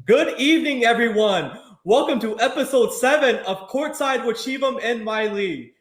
Good evening, everyone. Welcome to episode 7 of Courtside with Shivam and Mailee.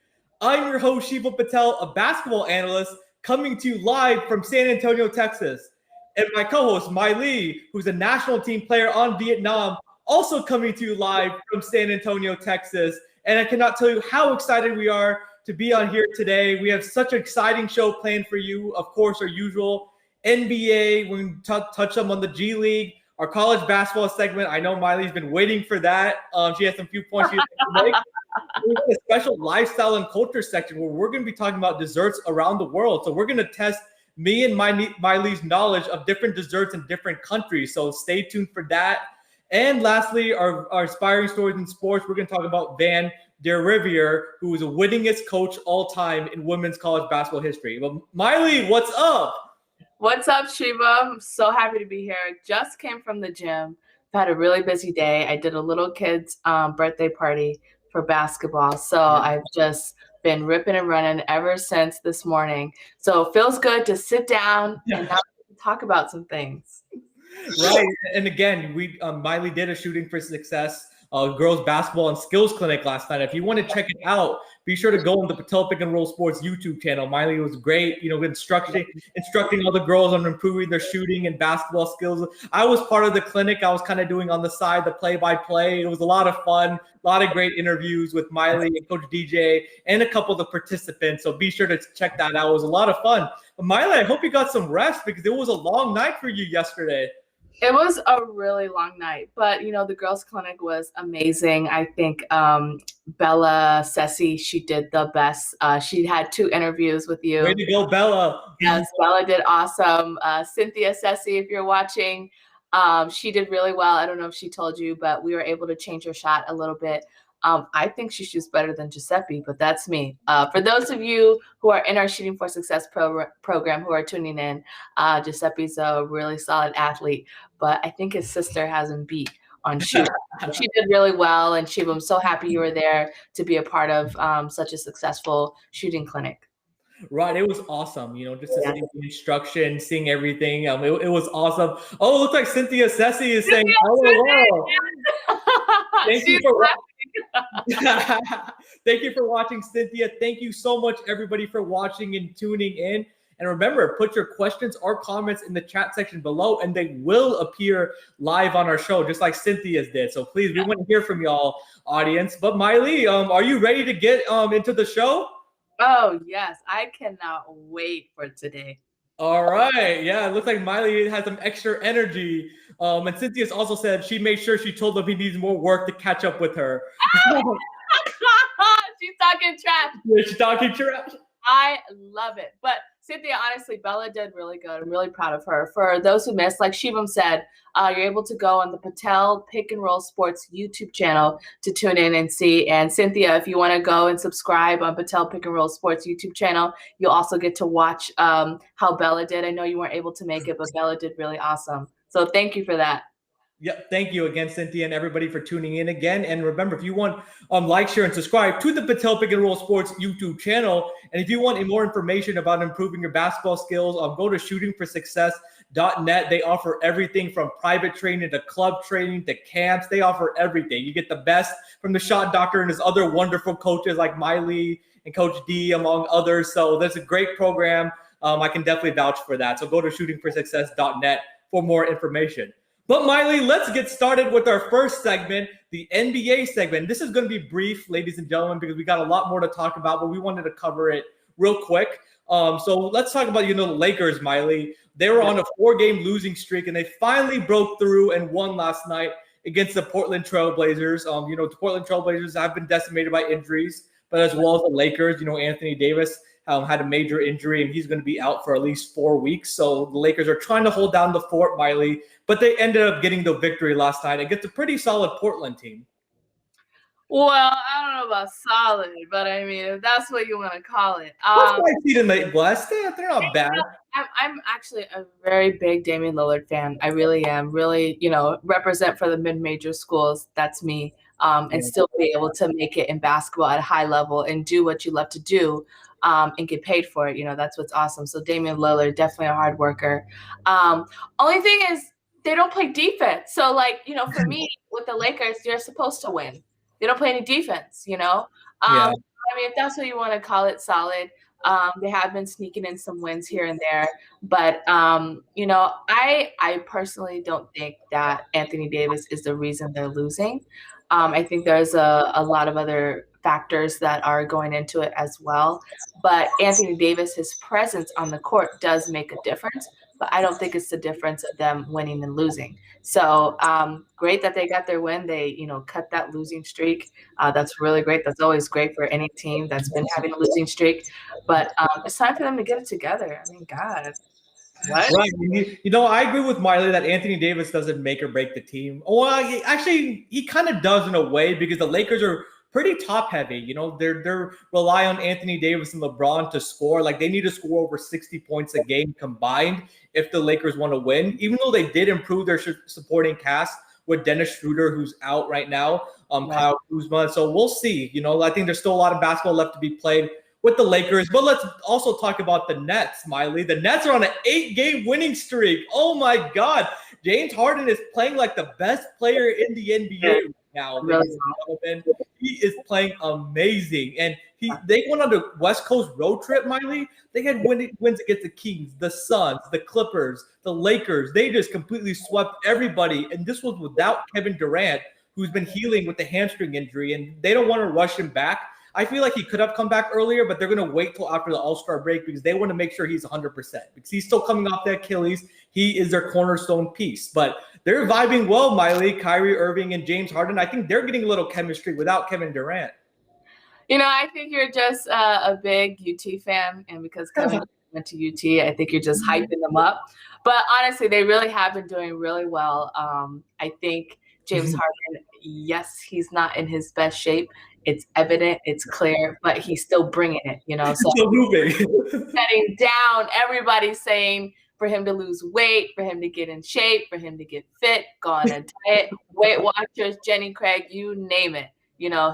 I'm your host, Shivam Patel, a basketball analyst, coming to you live from San Antonio, Texas. And my co-host, Mailee, who's a national team player on Vietnam, also coming to you live from San Antonio, Texas. And I cannot tell you how excited we are to be on here today. We have such an exciting show planned for you. Of course, our usual NBA, we're going to touch them on the G League. Our college basketball segment, I know Mailee's been waiting for that. She has some few points she'd like to make. We have a special lifestyle and culture section where we're going to be talking about desserts around the world. So we're going to test me and Mailee's knowledge of different desserts in different countries. So stay tuned for that. And lastly, our aspiring stories in sports, we're going to talk about Van der Riviere, who is the winningest coach all time in women's college basketball history. But Mailee, what's up? What's up, Shiva? I'm so happy to be here. Just came from the gym. I've had a really busy day. I did a little kid's birthday party for basketball. So I've just been ripping and running ever since this morning. So it feels good to sit down and talk about some things. Right. And again, Mailee did a Shooting for Success girls basketball and skills clinic last night. If you want to check it out, be sure to go on the Patel Pick and Roll Sports YouTube channel. Mailee was great, instructing all the girls on improving their shooting and basketball skills. I was part of the clinic. I was kind of doing on the side the play-by-play. It was a lot of fun, a lot of great interviews with Mailee and Coach DJ and a couple of the participants. So be sure to check that out. It was a lot of fun. But Mailee, I hope you got some rest because it was a long night for you yesterday. It was a really long night, but the girls' clinic was amazing. I think Bella Sessi, she did the best. She had 2 interviews with you. Way to go, Bella. Yes, Bella did awesome. Cynthia Sessi, if you're watching, she did really well. I don't know if she told you, but we were able to change her shot a little bit. I think she shoots better than Giuseppe, but that's me. For those of you who are in our Shooting for Success program who are tuning in, Giuseppe's a really solid athlete, but I think his sister has him beat on shooting. She did really well, and Shiva, I'm so happy you were there to be a part of such a successful shooting clinic. Right, it was awesome, just to see the instruction, seeing everything. It was awesome. Oh, it looks like Cynthia Sessi is saying, hello. Thank you for watching, Cynthia. Thank you so much, everybody, for watching and tuning in. And remember, put your questions or comments in the chat section below, and they will appear live on our show, just like Cynthia's did. So please, we want to hear from y'all, audience. But Mailee, are you ready to get into the show? Oh, yes. I cannot wait for today. All right. Yeah, it looks like Mailee has some extra energy. And Cynthia's also said she made sure she told him he needs more work to catch up with her. She's talking trash. Yeah, she's talking trash. I love it. But Cynthia, honestly, Bella did really good. I'm really proud of her. For those who missed, like Shivam said, you're able to go on the Patel Pick and Roll Sports YouTube channel to tune in and see. And Cynthia, if you want to go and subscribe on Patel Pick and Roll Sports YouTube channel, you'll also get to watch how Bella did. I know you weren't able to make it, but Bella did really awesome. So thank you for that. Yeah, thank you again, Cynthia, and everybody for tuning in again. And remember, if you want like, share, and subscribe to the Patel Pick and Roll Sports YouTube channel, and if you want more information about improving your basketball skills, go to shootingforsuccess.net. They offer everything from private training to club training to camps. They offer everything. You get the best from the shot doctor and his other wonderful coaches like Mailee and Coach D, among others. So that's a great program. I can definitely vouch for that. So go to shootingforsuccess.net for more information. But Mailee, let's get started with our first segment, the NBA segment. This is going to be brief, ladies and gentlemen, because we got a lot more to talk about, but we wanted to cover it real quick. So let's talk about, the Lakers, Mailee. They were on a 4-game losing streak, and they finally broke through and won last night against the Portland Trailblazers. The Portland Trailblazers have been decimated by injuries, but as well as the Lakers, Anthony Davis had a major injury, and he's going to be out for at least 4 weeks. So the Lakers are trying to hold down the fort, Mailee, but they ended up getting the victory last night against a pretty solid Portland team. Well, I don't know about solid, but I mean, if that's what you want to call it. What's my seed in the West? They're not bad. I'm actually a very big Damian Lillard fan. I really am. Really, represent for the mid-major schools. That's me. And still be able to make it in basketball at a high level and do what you love to do, and get paid for it. That's what's awesome. So Damian Lillard, definitely a hard worker. Only thing is they don't play defense. So for me with the Lakers, you're supposed to win. They don't play any defense, Yeah. I mean, if that's what you want to call it, solid. They have been sneaking in some wins here and there, but I personally don't think that Anthony Davis is the reason they're losing. I think there's a lot of other factors that are going into it as well. But Anthony Davis, his presence on the court does make a difference. But I don't think it's the difference of them winning and losing. So great that they got their win. They, cut that losing streak. That's really great. That's always great for any team that's been having a losing streak. But it's time for them to get it together. I mean, God. What? Right. I agree with Miley that Anthony Davis doesn't make or break the team. Well, he kind of does in a way because the Lakers are pretty top heavy. They're rely on Anthony Davis and LeBron to score. Like they need to score over 60 points a game combined if the Lakers want to win. Even though they did improve their supporting cast with Dennis Schroeder, who's out right now, Kyle Kuzma. So we'll see. I think there's still a lot of basketball left to be played with the Lakers. But let's also talk about the Nets, Miley. The Nets are on an 8-game winning streak. Oh, my God. James Harden is playing like the best player in the NBA right now. Really? He is playing amazing. And they went on the West Coast road trip, Miley. They had wins against the Kings, the Suns, the Clippers, the Lakers. They just completely swept everybody. And this was without Kevin Durant, who's been healing with the hamstring injury. And they don't want to rush him back. I feel like he could have come back earlier, but they're going to wait till after the All-Star break because they want to make sure he's 100% because he's still coming off the Achilles. He is their cornerstone piece. But they're vibing well, Miley, Kyrie Irving, and James Harden. I think they're getting a little chemistry without Kevin Durant. I think you're just a big UT fan, and because Kevin went to UT, I think you're just hyping them up. But honestly, they really have been doing really well. I think James Harden, yes, he's not in his best shape. It's evident, it's clear, but he's still bringing it, So still moving. Setting down, everybody's saying for him to lose weight, for him to get in shape, for him to get fit, go on a diet, Weight Watchers, Jenny Craig, you name it.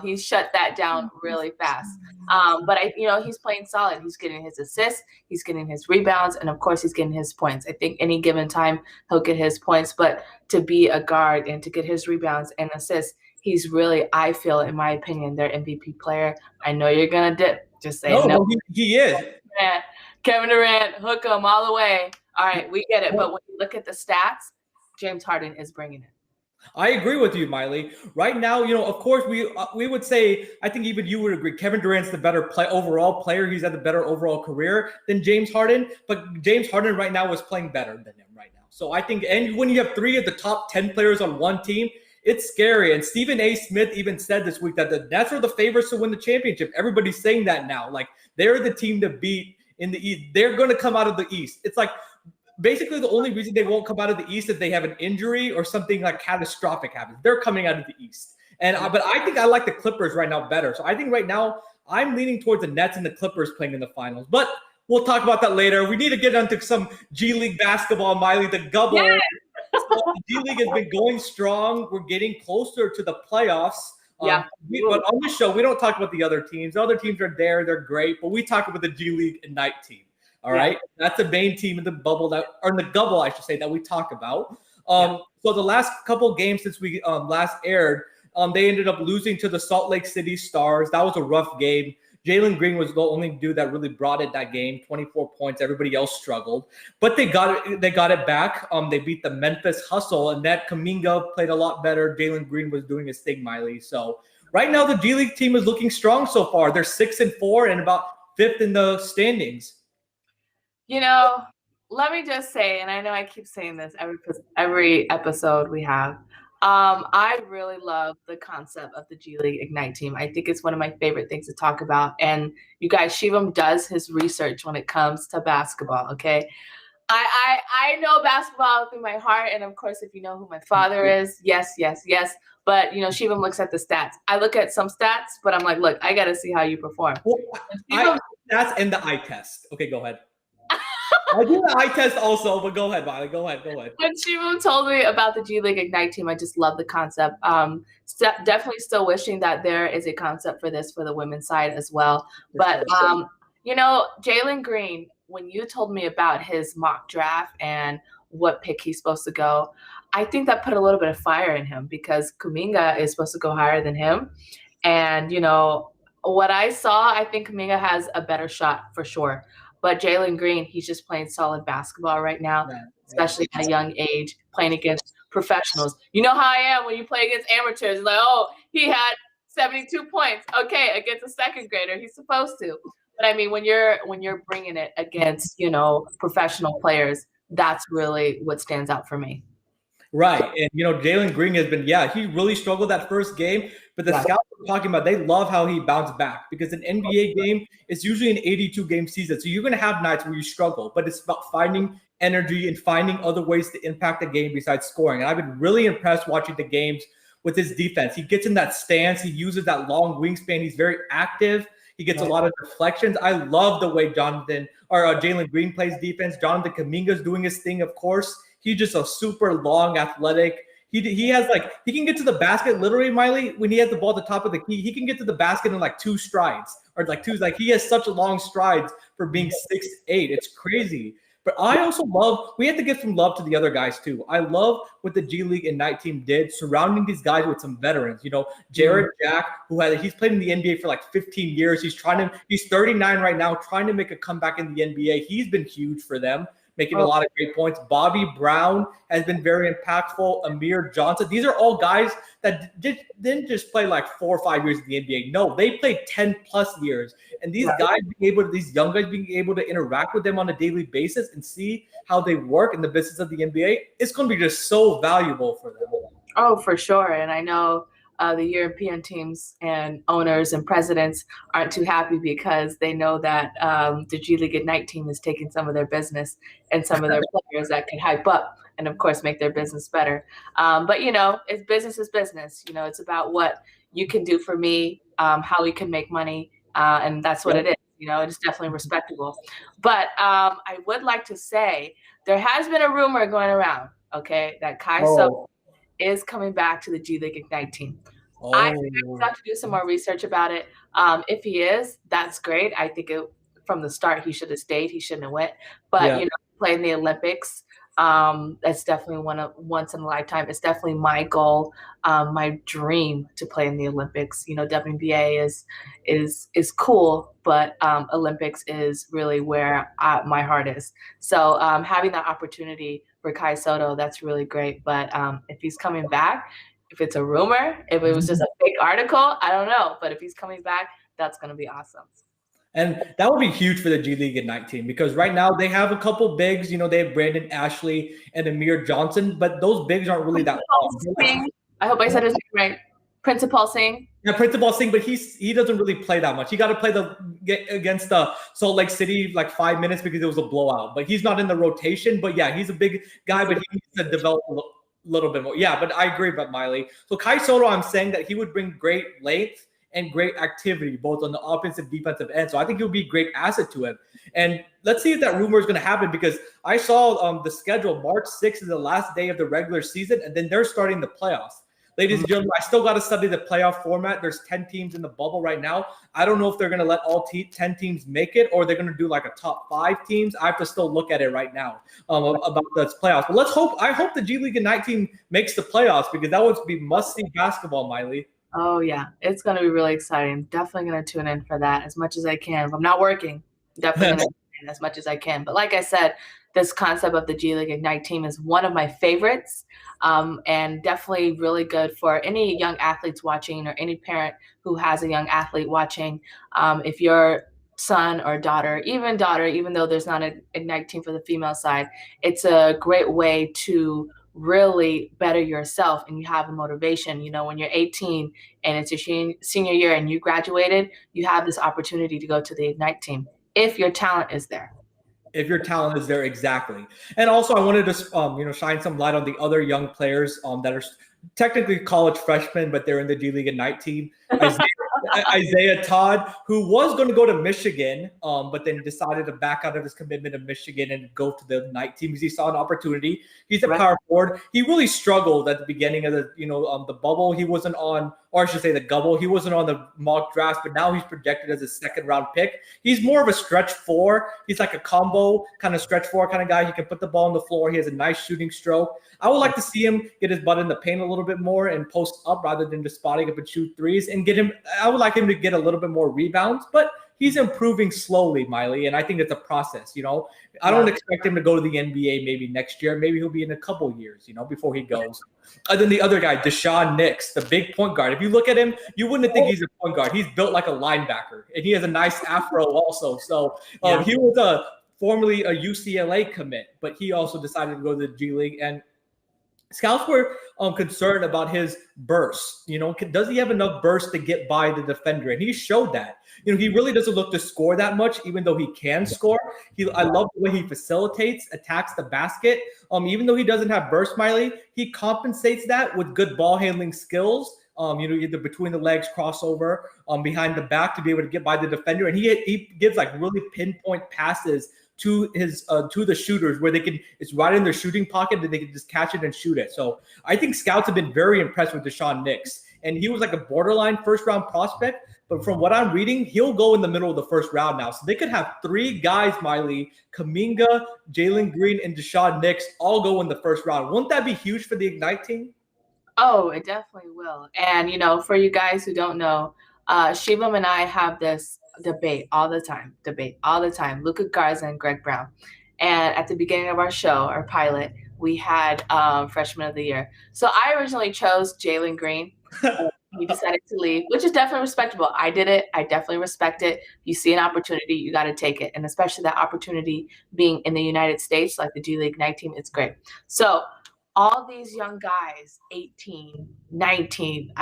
He's shut that down really fast. But he's playing solid. He's getting his assists, he's getting his rebounds, and of course he's getting his points. I think any given time he'll get his points, but to be a guard and to get his rebounds and assists, he's really, I feel, in my opinion, their MVP player. I know you're gonna dip. Just say no. He is. Kevin Durant, hook him all the way. All right, we get it. But when you look at the stats, James Harden is bringing it. I agree with you, Miley. Right now, of course, we would say, I think even you would agree, Kevin Durant's the better overall player. He's had the better overall career than James Harden. But James Harden right now is playing better than him right now. So I think, and when you have 3 of the top 10 players on one team, it's scary. And Stephen A. Smith even said this week that the Nets are the favorites to win the championship. Everybody's saying that now. Like, they're the team to beat in the East. They're going to come out of the East. It's like, basically, the only reason they won't come out of the East is they have an injury or something like catastrophic happens. They're coming out of the East. But I think I like the Clippers right now better. So I think right now I'm leaning towards the Nets and the Clippers playing in the finals. But we'll talk about that later. We need to get into some G League basketball, Miley. The Gubble. Yes. So the G League has been going strong. We're getting closer to the playoffs. But on this show, we don't talk about the other teams. The other teams are there. They're great. But we talk about the G League Ignite team. All right. That's the main team in the bubble or in the Gubble, I should say, that we talk about. So the last couple games since we last aired, they ended up losing to the Salt Lake City Stars. That was a rough game. Jalen Green was the only dude that really brought it that game, 24 points. Everybody else struggled. But they got it back. They beat the Memphis Hustle, and that Kuminga played a lot better. Jalen Green was doing his thing, Miley. So right now the G League team is looking strong so far. They're 6-4 and about 5th in the standings. Let me just say, and I know I keep saying this every episode we have, I really love the concept of the G League Ignite team. I think it's one of my favorite things to talk about. And you guys, Shivam does his research when it comes to basketball, okay? I know basketball through my heart. And of course, if you know who my father is, yes. But, Shivam looks at the stats. I look at some stats, but I'm like, look, I got to see how you perform. Well, that's in the eye test. Okay, go ahead. I do the eye test also, but go ahead, Mailee. Go ahead. When Shivam told me about the G League Ignite team, I just love the concept. Definitely still wishing that there is a concept for this for the women's side as well. But, Jalen Green, when you told me about his mock draft and what pick he's supposed to go, I think that put a little bit of fire in him because Kuminga is supposed to go higher than him. And, what I saw, I think Kuminga has a better shot for sure. But Jalen Green, he's just playing solid basketball right now, especially at a young age, playing against professionals. You know how I am when you play against amateurs. Like, oh, he had 72 points. Okay, against a second grader, he's supposed to. But I mean, when you're bringing it against, professional players, that's really what stands out for me. Right. And, Jalen Green has been, he really struggled that first game. But the scouts are talking about, they love how he bounced back because an NBA game is usually an 82-game season. So you're going to have nights where you struggle, but it's about finding energy and finding other ways to impact the game besides scoring. And I've been really impressed watching the games with his defense. He gets in that stance. He uses that long wingspan. He's very active. He gets a lot of deflections. I love the way Jalen Green plays defense. Jonathan Kuminga's doing his thing, of course. He's just a super long, athletic. He has he can get to the basket literally, Mailee, when he has the ball at the top of the key. He can get to the basket in 2 strides or he has such long strides for being 6'8". It's crazy. But I also love, we have to give some love to the other guys too. I love what the G League Ignite team did, surrounding these guys with some veterans. Jared Jack, he's played in the NBA for 15 years. He's 39 right now, trying to make a comeback in the NBA. He's been huge for them, making a lot of great points. Bobby Brown has been very impactful. Amir Johnson. These are all guys that didn't just play 4 or 5 years in the NBA. No, they played 10 plus years. And these these young guys being able to interact with them on a daily basis and see how they work in the business of the NBA, it's going to be just so valuable for them. Oh, for sure. And I know the European teams and owners and presidents aren't too happy because they know that the G League Ignite team is taking some of their business and some of their players that can hype up and, of course, make their business better. But, it's business is business. It's about what you can do for me, how we can make money, and that's what it is. It's definitely respectable. But I would like to say there has been a rumor going around, that Kai Soto is coming back to the G League Ignite team. I have to do some more research about it. If he is, that's great. I think from the start he should have stayed. He shouldn't have went. But playing the Olympics, that's definitely once in a lifetime. It's definitely my goal, my dream to play in the Olympics. WNBA is cool, but Olympics is really where my heart is. So having that opportunity for Kai Soto, that's really great. But if he's coming back, if it's a rumor, if it was just a fake article, I don't know. But if he's coming back, that's going to be awesome. And that would be huge for the G League Ignite team because right now they have a couple bigs. They have Brandon Ashley and Amir Johnson, but those bigs aren't really that long. I hope I said his name right. Principal Singh. Yeah, Principal Singh, but he doesn't really play that much. He got to play against Salt Lake City 5 minutes because it was a blowout. But he's not in the rotation. But yeah, he's a big guy, but he needs to develop a little bit more. Yeah, but I agree about Mailee. So Kai Soto, I'm saying that he would bring great length and great activity both on the offensive defensive end. So I think he would be a great asset to him. And let's see if that rumor is going to happen because I saw the schedule. March 6th is the last day of the regular season, and then they're starting the playoffs. Ladies and gentlemen, I still got to study the playoff format. There's 10 teams in the bubble right now. I don't know if they're going to let all 10 teams make it or they're going to do a top 5 teams. I have to still look at it right now about those playoffs. But I hope the G League Ignite team makes the playoffs because that would be must-see basketball, Mailee. Oh, yeah. It's going to be really exciting. Definitely going to tune in for that as much as I can. If I'm not working, definitely going to tune in as much as I can. But like I said, this concept of the G League Ignite team is one of my favorites and definitely really good for any young athletes watching or any parent who has a young athlete watching. If your son or daughter, even though there's not an Ignite team for the female side, it's a great way to really better yourself and you have a motivation. When you're 18 and it's your senior year and you graduated, you have this opportunity to go to the Ignite team if your talent is there. If your talent is there, exactly. And also I wanted to shine some light on the other young players that are technically college freshmen, but they're in the G League Ignite team. Isaiah Todd, who was going to go to Michigan, but then decided to back out of his commitment to Michigan and go to the Ignite team because he saw an opportunity. He's a power forward. He really struggled at the beginning of the bubble. He wasn't on, or I should say the gubble. He wasn't on the mock drafts, but now he's projected as a second-round pick. He's more of a stretch four. He's like a combo kind of stretch four kind of guy. He can put the ball on the floor. He has a nice shooting stroke. I would like to see him get his butt in the paint a little bit more and post up rather than just spotting up and shoot threes and get him. I would like him to get a little bit more rebounds, but he's improving slowly, Mailee, and I think it's a process. I don't expect him to go to the NBA maybe next year. Maybe he'll be in a couple years, before he goes. And then the other guy, Deshaun Nix, the big point guard. If you look at him, you wouldn't think he's a point guard. He's built like a linebacker, and he has a nice afro also. So he was formerly a UCLA commit, but he also decided to go to the G League. And scouts were concerned about his burst. Does he have enough burst to get by the defender? And he showed that. He really doesn't look to score that much, even though he can score. I love the way he facilitates, attacks the basket. Even though he doesn't have burst, Mailee, he compensates that with good ball handling skills. Either between the legs, crossover, behind the back to be able to get by the defender. And he gives like really pinpoint passes to the shooters where it's right in their shooting pocket that they can just catch it and shoot it. So I think scouts have been very impressed with Deshaun Nix. And he was like a borderline first round prospect, but from what I'm reading, he'll go in the middle of the first round now. So they could have three guys, Mailee, Kuminga, Jalen Green, and Deshaun Nix all go in the first round. Wouldn't that be huge for the Ignite team? Oh, it definitely will. And, for you guys who don't know, Shivam and I have this debate all the time. Luka Garza and Greg Brown. And at the beginning of our show, our pilot, we had Freshman of the Year. So I originally chose Jalen Green. He decided to leave, which is definitely respectable. I did it. I definitely respect it. You see an opportunity, you got to take it. And especially that opportunity being in the United States, like the G League Ignite team, it's great. So all these young guys, 18, 19,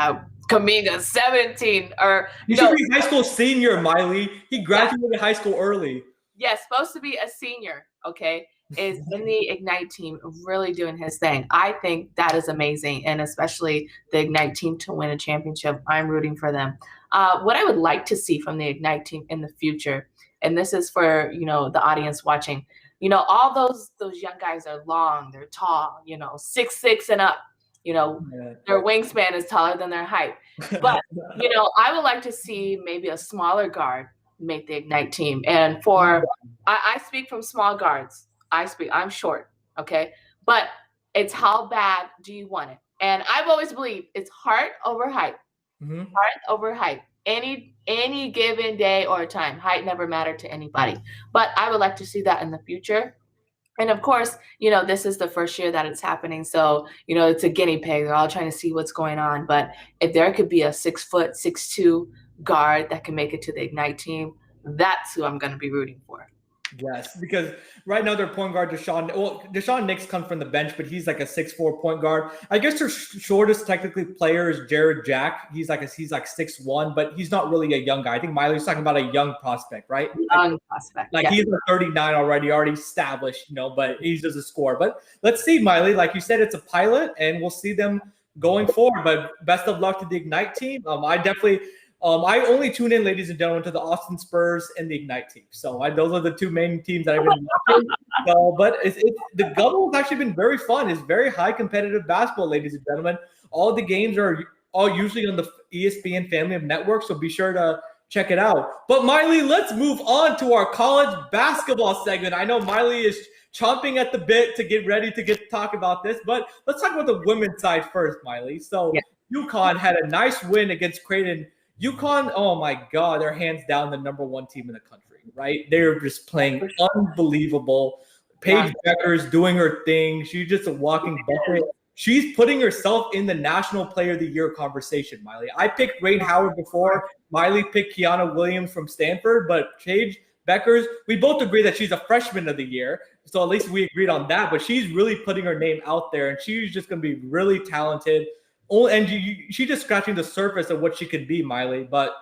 Kuminga, 17, or you should be high school senior, Mailee. He graduated high school early. Yes, supposed to be a senior, okay, is in the Ignite team really doing his thing. I think that is amazing, and especially the Ignite team to win a championship. I'm rooting for them. What I would like to see from the Ignite team in the future, and this is for, the audience watching, all those young guys are long, they're tall, 6'6" and up. Their wingspan is taller than their height. But, I would like to see maybe a smaller guard make the Ignite team. And I speak from small guards. I'm short, okay? But it's how bad do you want it? And I've always believed it's heart over height. Mm-hmm. Heart over height. Any given day or time, height never mattered to anybody. But I would like to see that in the future. And of course, this is the first year that it's happening. So, it's a guinea pig. They're all trying to see what's going on. But if there could be a 6'2" guard that can make it to the Ignite team, that's who I'm going to be rooting for. Yes, because right now their point guard, Deshaun Nix comes from the bench, but he's like a 6'4" point guard. I guess their shortest technically player is Jared Jack. He's like 6'1", but he's not really a young guy. I think Mailee's talking about a young prospect, right? Young prospect. Like he's 39 already established, but he doesn't score. But let's see, Mailee. Like you said, it's a pilot, and we'll see them going forward. But best of luck to the Ignite team. I only tune in, ladies and gentlemen, to the Austin Spurs and the Ignite team. So those are the two main teams that I've been watching. But the Gubble has actually been very fun. It's very high competitive basketball, ladies and gentlemen. All the games are all usually on the ESPN family of networks, so be sure to check it out. But Mailee, let's move on to our college basketball segment. I know Mailee is chomping at the bit to get ready to talk about this, but let's talk about the women's side first, Mailee. So UConn had a nice win against Creighton. UConn, oh my God, they're hands down the number one team in the country, right? They're just playing unbelievable. Paige Becker's doing her thing. She's just a walking bucket. She's putting herself in the National Player of the Year conversation, Mailee. I picked Rain Howard before. Mailee picked Kiana Williams from Stanford, but Paige Becker's, we both agree that she's a freshman of the year. So at least we agreed on that, but she's really putting her name out there, and she's just going to be really talented. And she's just scratching the surface of what she could be, Mailee. But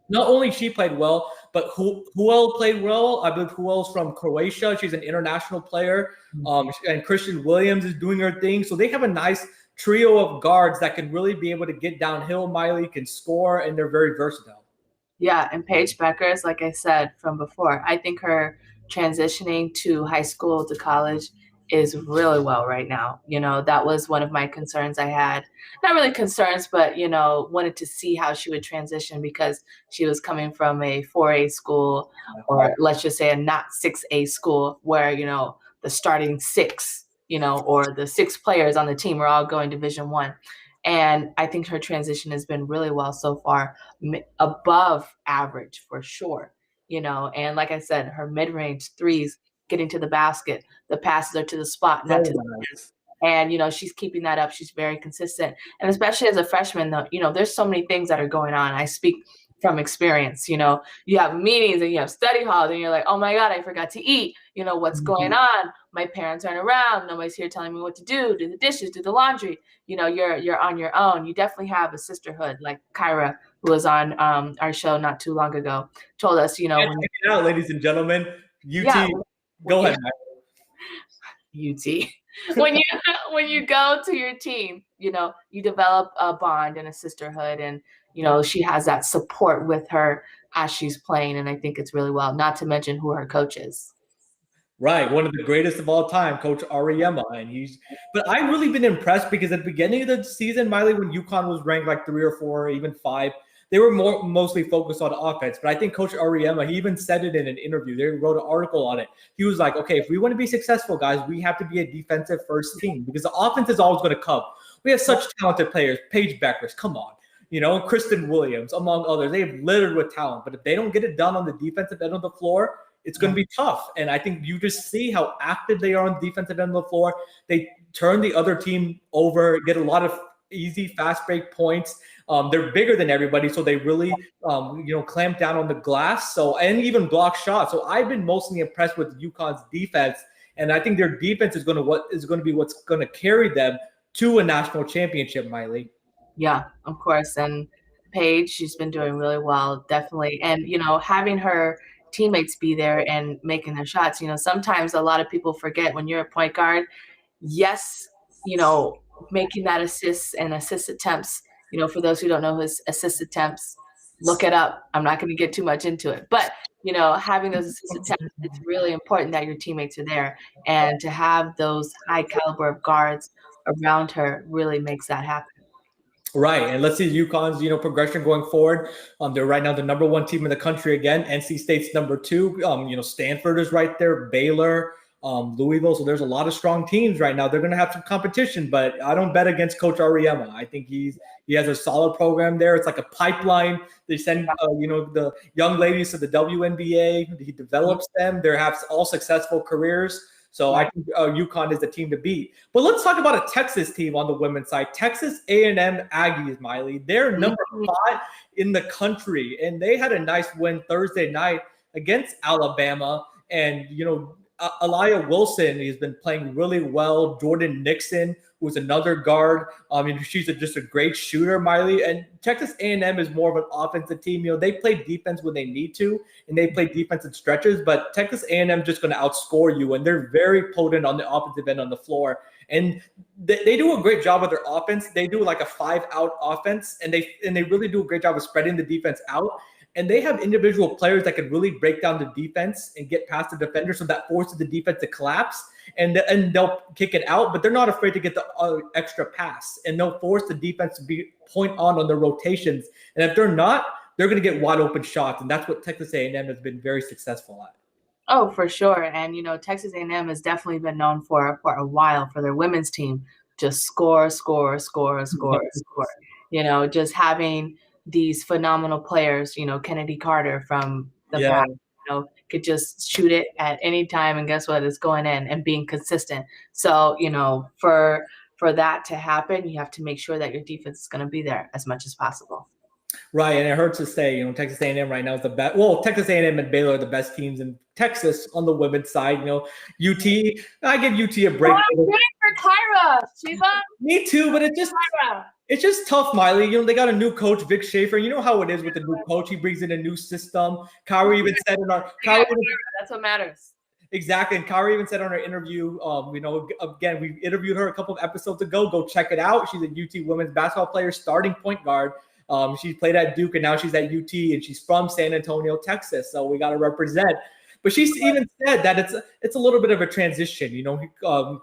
not only she played well, but who else played well? I believe who else from Croatia. She's an international player. And Christian Williams is doing her thing. So they have a nice trio of guards that can really be able to get downhill. Mailee can score, and they're very versatile. Yeah, and Paige Beckers, like I said from before, I think her transitioning to high school to college is really well right now. That was one of my concerns I had. Not really concerns, but, wanted to see how she would transition because she was coming from a 4A school, or let's just say a not 6A school where, the starting six, or the six players on the team are all going Division I. And I think her transition has been really well so far, above average for sure. And like I said, her mid-range threes, getting to the basket, the passes are to the spot, not to the Nice. and, she's keeping that up. She's very consistent. And especially as a freshman, though, there's so many things that are going on. I speak from experience. You have meetings and you have study halls and you're like, oh my God, I forgot to eat. What's going on? My parents aren't around. Nobody's here telling me what to do the dishes, do the laundry. You're on your own. You definitely have a sisterhood, like Kyra, who was on our show not too long ago, told us, Check it out, ladies and gentlemen. UT, go ahead. UT. When you go to your team, you develop a bond and a sisterhood, and she has that support with her as she's playing, and I think it's really well. Not to mention who her coach is. Right, one of the greatest of all time, Coach Auriemma, but I've really been impressed because at the beginning of the season, Mailee, when UConn was ranked like 3 or 4, or even 5, they were mostly focused on offense. But I think Coach Auriemma, he even said it in an interview. They wrote an article on it. He was like, okay, if we want to be successful, guys, we have to be a defensive first team because the offense is always going to come. We have such talented players, Paige Beckers, come on, Kristen Williams, among others. They have littered with talent. But if they don't get it done on the defensive end of the floor, it's going to be tough. And I think you just see how active they are on the defensive end of the floor. They turn the other team over, get a lot of easy fast break points. They're bigger than everybody, so they really clamp down on the glass, and even block shots. So I've been mostly impressed with UConn's defense, and I think their defense is going to be what's going to carry them to a national championship, Mailee. Yeah, of course. And Paige, she's been doing really well, definitely. And having her teammates be there and making their shots. Sometimes a lot of people forget when you're a point guard, yes, making that assist attempts, for those who don't know his assist attempts, look it up. I'm not going to get too much into it, but having those assist attempts, it's really important that your teammates are there, and to have those high caliber of guards around her really makes that happen. Right, and let's see UConn's progression going forward. They're right now the number 1 team in the country again. NC State's number 2. Stanford is right there. Baylor, Louisville. So there's a lot of strong teams right now. They're going to have some competition, but I don't bet against Coach Auriemma. I think he has a solid program there. It's like a pipeline. They send the young ladies to the WNBA. He develops them. They have all successful careers. So I think UConn is the team to beat. But let's talk about a Texas team on the women's side. Texas A&M Aggies, Mailee. They're number 5 in the country, and they had a nice win Thursday night against Alabama. And, Aliyah Wilson has been playing really well. Jordan Nixon, who's another guard. She's just a great shooter, Mailee. And Texas A&M is more of an offensive team. They play defense when they need to, and they play defense in stretches. But Texas A&M just going to outscore you, and they're very potent on the offensive end on the floor. And they do a great job with their offense. They do like a 5-out offense, and they really do a great job of spreading the defense out. And they have individual players that can really break down the defense and get past the defender, so that forces the defense to collapse, and they'll kick it out, but they're not afraid to get the extra pass, and they'll force the defense to be point on their rotations. And if they're not, they're going to get wide open shots, and that's what Texas A&M has been very successful at. Oh, for sure. And, Texas A&M has definitely been known for a while for their women's team. Just score. Just having these phenomenal players, Kennedy Carter from the back, could just shoot it at any time, and guess what? It's going in, and being consistent. So, for that to happen, you have to make sure that your defense is going to be there as much as possible. Right, and it hurts to say, Texas A&M right now is the best. Well, Texas A&M and Baylor are the best teams in Texas on the women's side. UT, I give UT a break. I'm rooting for Kyra, Shivam. Me too, but it's just tough, Mailee. They got a new coach, Vic Schaefer. You know how it is with the new coach. He brings in a new system. Kyra even said in our – that's what matters. Exactly. And Kyra even said on her interview, again, we interviewed her a couple of episodes ago. Go check it out. She's a UT women's basketball player, starting point guard. She played at Duke and now she's at UT, and she's from San Antonio, Texas. So we got to represent. But she's even said that it's a little bit of a transition.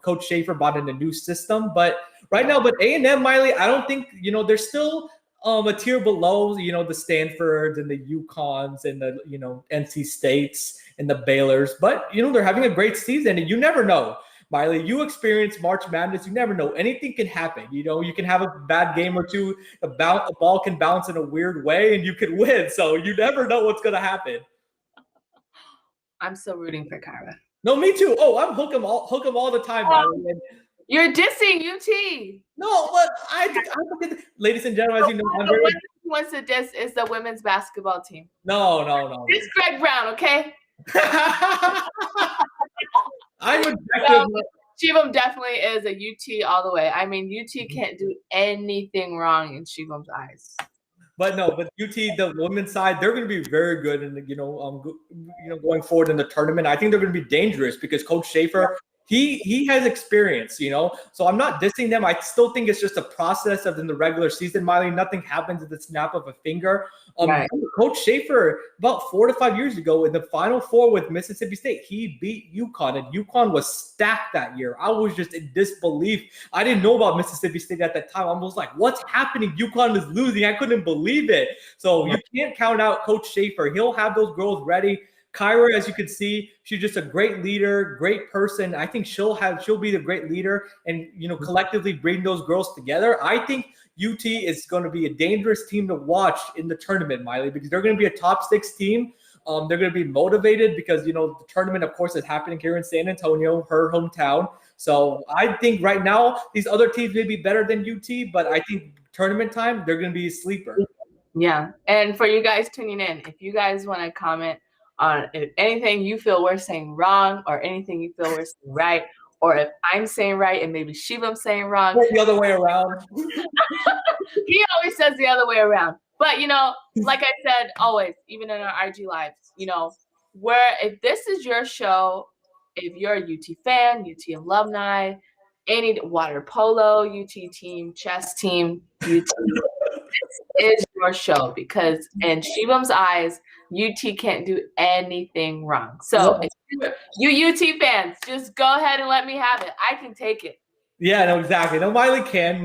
Coach Schaefer brought in a new system, but right now, A&M, Mailee, I don't think, they're still a tier below, the Stanfords and the UConns and the, NC States and the Baylors. But, they're having a great season, and you never know. Mailee, you experience March Madness. You never know. Anything can happen. You can have a bad game or two. A ball can bounce in a weird way, and you can win. So you never know what's going to happen. I'm still rooting for Kyra. No, me too. Oh, I'm hook 'em all the time, Mailee. You're dissing UT. No, but I ladies and gentlemen, as you know, the one who wants to diss is the women's basketball team. No. It's Greg Brown, okay? I'm objective. Shivam definitely is a UT all the way. I mean, UT can't do anything wrong in Shivam's eyes. But UT, the women's side, they're going to be very good, and going forward in the tournament. I think they're going to be dangerous because Coach Schaefer, he has experience, So I'm not dissing them. I still think it's just a process of in the regular season, Mailee. Nothing happens at the snap of a finger. Right. Coach Schaefer, about 4 to 5 years ago, in the Final Four with Mississippi State, he beat UConn, and UConn was stacked that year. I was just in disbelief. I didn't know about Mississippi State at that time. I was like, what's happening? UConn is losing. I couldn't believe it. So you can't count out Coach Schaefer. He'll have those girls ready. Kyra, as you can see, she's just a great leader, great person. I think she'll be the great leader and, collectively bring those girls together. I think UT is going to be a dangerous team to watch in the tournament, Mailee, because they're going to be a top 6 team. They're going to be motivated because, the tournament, of course, is happening here in San Antonio, her hometown. So I think right now these other teams may be better than UT, but I think tournament time, they're going to be a sleeper. Yeah. And for you guys tuning in, if you guys want to comment on if anything you feel we're saying wrong or anything you feel we're saying right, or if I'm saying right and maybe Shivam's saying wrong. The other way around. He always says the other way around. But, like I said, always, even in our IG lives, where if this is your show, if you're a UT fan, UT alumni, any water polo, UT team, chess team, UT, this is your show because in Shivam's eyes, UT can't do anything wrong. So you UT fans, just go ahead and let me have it. I can take it. Yeah, no, exactly. No, Mailee can,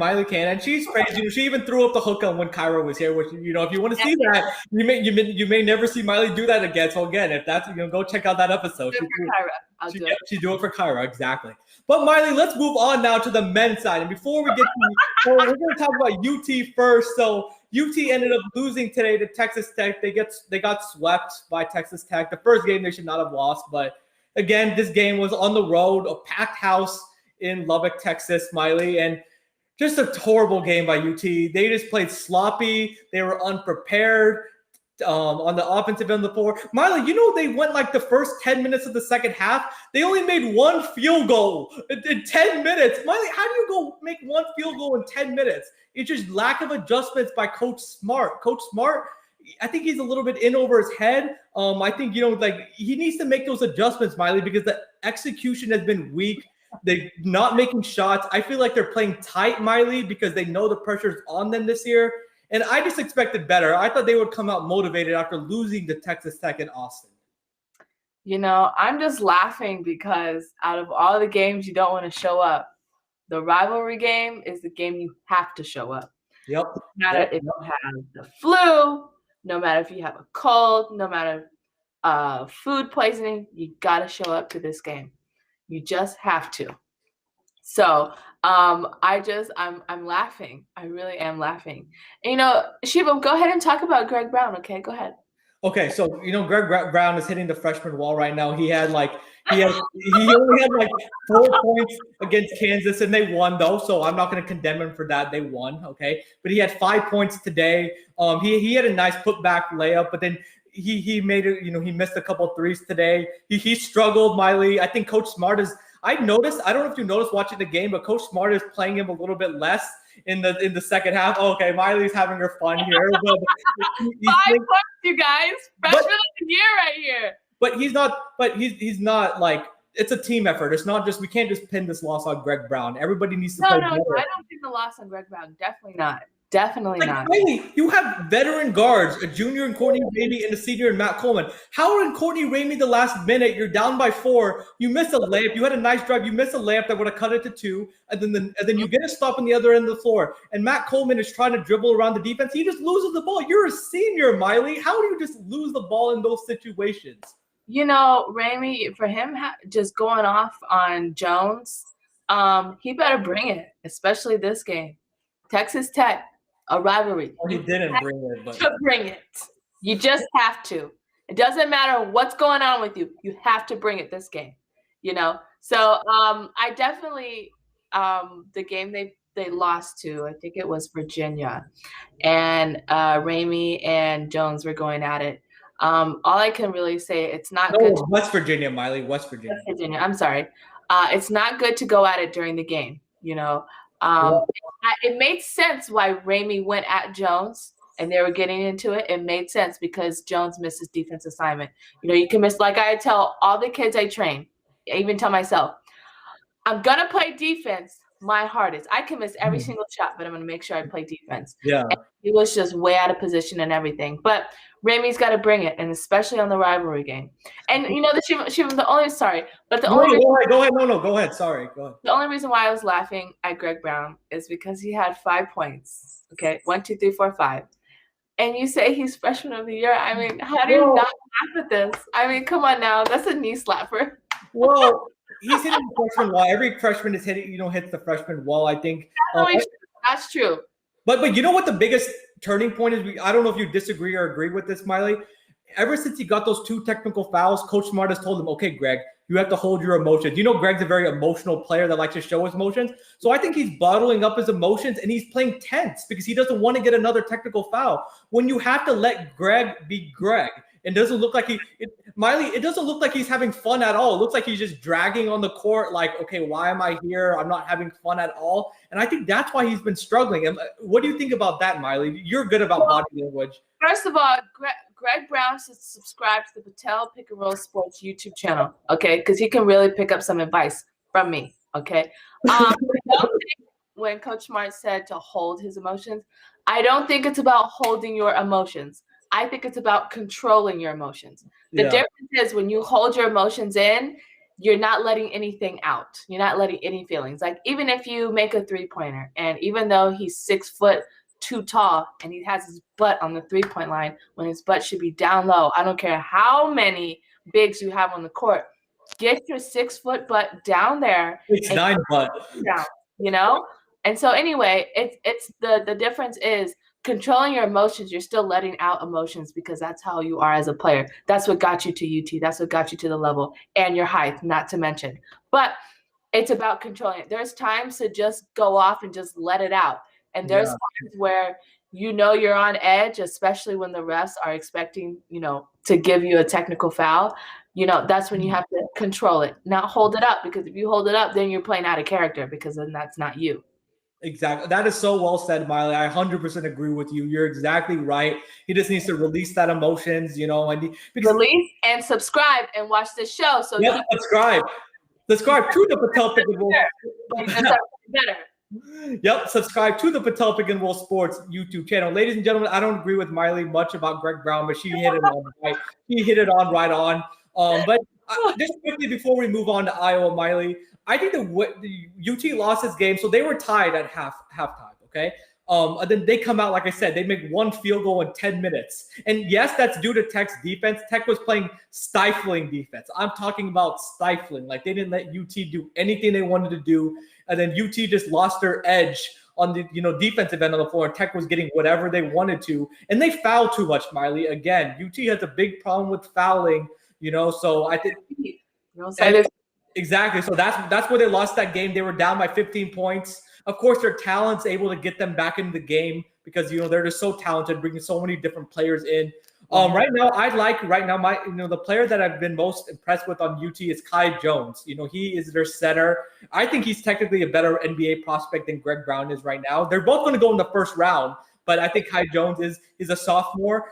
and she's crazy. She even threw up the hook on when Kyra was here. Which if you want to see that, you may never see Mailee do that again. So again, if that's go check out that episode. She do it for Kyra, exactly. But Mailee, let's move on now to the men's side. And before we get to, we're going to talk about UT first. So UT ended up losing today to Texas Tech. They got swept by Texas Tech. The first game they should not have lost, but again, this game was on the road, a packed house in Lubbock, Texas, Mailee, and just a horrible game by UT. They just played sloppy. They were unprepared on the offensive end of the floor. Mailee, they went like the first 10 minutes of the second half. They only made one field goal in 10 minutes. Mailee, how do you go make one field goal in 10 minutes? It's just lack of adjustments by Coach Smart. Coach Smart, I think he's a little bit in over his head. I think, he needs to make those adjustments, Mailee, because the execution has been weak. They're not making shots. I feel like they're playing tight, Mailee, because they know the pressure's on them this year. And I just expected better. I thought they would come out motivated after losing to Texas Tech in Austin. I'm just laughing because out of all the games you don't want to show up, the rivalry game is the game you have to show up. Yep. No matter if you have the flu, no matter if you have a cold, no matter food poisoning, you got to show up to this game. You just have to. So I'm laughing. I really am laughing. And, Shivam, go ahead and talk about Greg Brown. Okay, go ahead. Okay, so Greg Brown is hitting the freshman wall right now. He only had 4 points against Kansas, and they won though. So I'm not going to condemn him for that. They won, okay. But he had 5 points today. He had a nice putback layup, but then he made it. He missed a couple threes today. He struggled, Mailee. I think Coach Smart is. I noticed. I don't know if you noticed watching the game, but Coach Smart is playing him a little bit less in the second half. Oh, okay, Mailee's having her fun here. But 5 points, you guys. Freshman of the year right here. But he's not. But he's not like it's a team effort. It's not just we can't just pin this loss on Greg Brown. Everybody needs to play better. No, I don't think the loss on Greg Brown. Definitely not. Definitely not. Really, you have veteran guards, a junior in Courtney Ramey and a senior in Matt Coleman. How in Courtney Ramey the last minute, you're down by 4, you miss a layup, you had a nice drive, you miss a layup that would have cut it to 2, and then you get a stop on the other end of the floor. And Matt Coleman is trying to dribble around the defense. He just loses the ball. You're a senior, Mailee. How do you just lose the ball in those situations? Ramey, for him just going off on Jones, he better bring it, especially this game. Texas Tech. A rivalry. Well, he didn't bring it, but to bring it. You just have to. It doesn't matter what's going on with you. You have to bring it this game. So I definitely the game they lost to, I think it was Virginia, and Ramey and Jones were going at it. All I can really say, it's not good. West Virginia, Mailee, West Virginia. West Virginia. I'm sorry. It's not good to go at it during the game. It made sense why Ramey went at Jones and they were getting into it. It made sense because Jones missed his defense assignment. You can miss, like I tell all the kids I train, I even tell myself, I'm going to play defense my hardest. I can miss every single shot, but I'm going to make sure I play defense. Yeah. And he was just way out of position and everything. But Ramey's got to bring it, and especially on the rivalry game. And the only reason why I was laughing at Greg Brown is because he had 5 points. Okay, 1, 2, 3, 4, 5. And you say he's freshman of the year. I mean, how do you not laugh at this? I mean, come on now, that's a knee slapper. Well, he's hitting the freshman wall. Every freshman is hitting, hits the freshman wall, I think. That's true. But you know what the biggest turning point is? I don't know if you disagree or agree with this, Mailee. Ever since he got those 2 technical fouls, Coach Smart has told him, okay, Greg, you have to hold your emotions. Greg's a very emotional player that likes to show his emotions. So I think he's bottling up his emotions and he's playing tense because he doesn't want to get another technical foul. When you have to let Greg be Greg, it doesn't look like Mailee, it doesn't look like he's having fun at all. It looks like he's just dragging on the court like, okay, why am I here? I'm not having fun at all. And I think that's why he's been struggling. And what do you think about that, Mailee? You're good about body language. First of all, Greg Brown should subscribe to the Patel Pick and Roll Sports YouTube channel, okay? Because he can really pick up some advice from me, okay? When Coach Smart said to hold his emotions, I don't think it's about holding your emotions. I think it's about controlling your emotions. The difference is when you hold your emotions in, you're not letting anything out. You're not letting any feelings. Like even if you make a 3-pointer, and even though he's 6'2" tall and he has his butt on the 3-point line when his butt should be down low, I don't care how many bigs you have on the court, get your 6-foot butt down there. It's 9 butt. Down, And so anyway, it's the difference is controlling your emotions. You're still letting out emotions because that's how you are as a player. That's what got you to UT. That's what got you to the level, and your height, not to mention. But it's about controlling it. There's times to just go off and just let it out. And there's times where you're on edge, especially when the refs are expecting, to give you a technical foul. That's when you have to control it, not hold it up, because if you hold it up, then you're playing out of character because then that's not you. Exactly. That is so well said, Mailee. I 100% agree with you. You're exactly right. He just needs to release that emotions, release and subscribe and watch the show. So subscribe to the Patel Pick and Roll. Better. Yep, subscribe to the Patel Pick and Roll Sports YouTube channel. Ladies and gentlemen, I don't agree with Mailee much about Greg Brown, but she hit it on right. She hit it on right on. But just quickly before we move on to Iowa, Mailee, I think the UT lost this game, so they were tied at halftime. Okay, and then they come out, like I said, they make 1 field goal in 10 minutes, and yes, that's due to Tech's defense. Tech was playing stifling defense. I'm talking about stifling, like they didn't let UT do anything they wanted to do, and then UT just lost their edge on the defensive end of the floor. Tech was getting whatever they wanted to, and they fouled too much, Mailee. Again, UT has a big problem with fouling. So I think exactly. So that's where they lost that game. They were down by 15 points. Of course, their talent's able to get them back into the game because they're just so talented, bringing so many different players in. Right now, the player that I've been most impressed with on UT is Kai Jones. He is their center. I think he's technically a better NBA prospect than Greg Brown is right now. They're both going to go in the first round, but I think Kai Jones is a sophomore.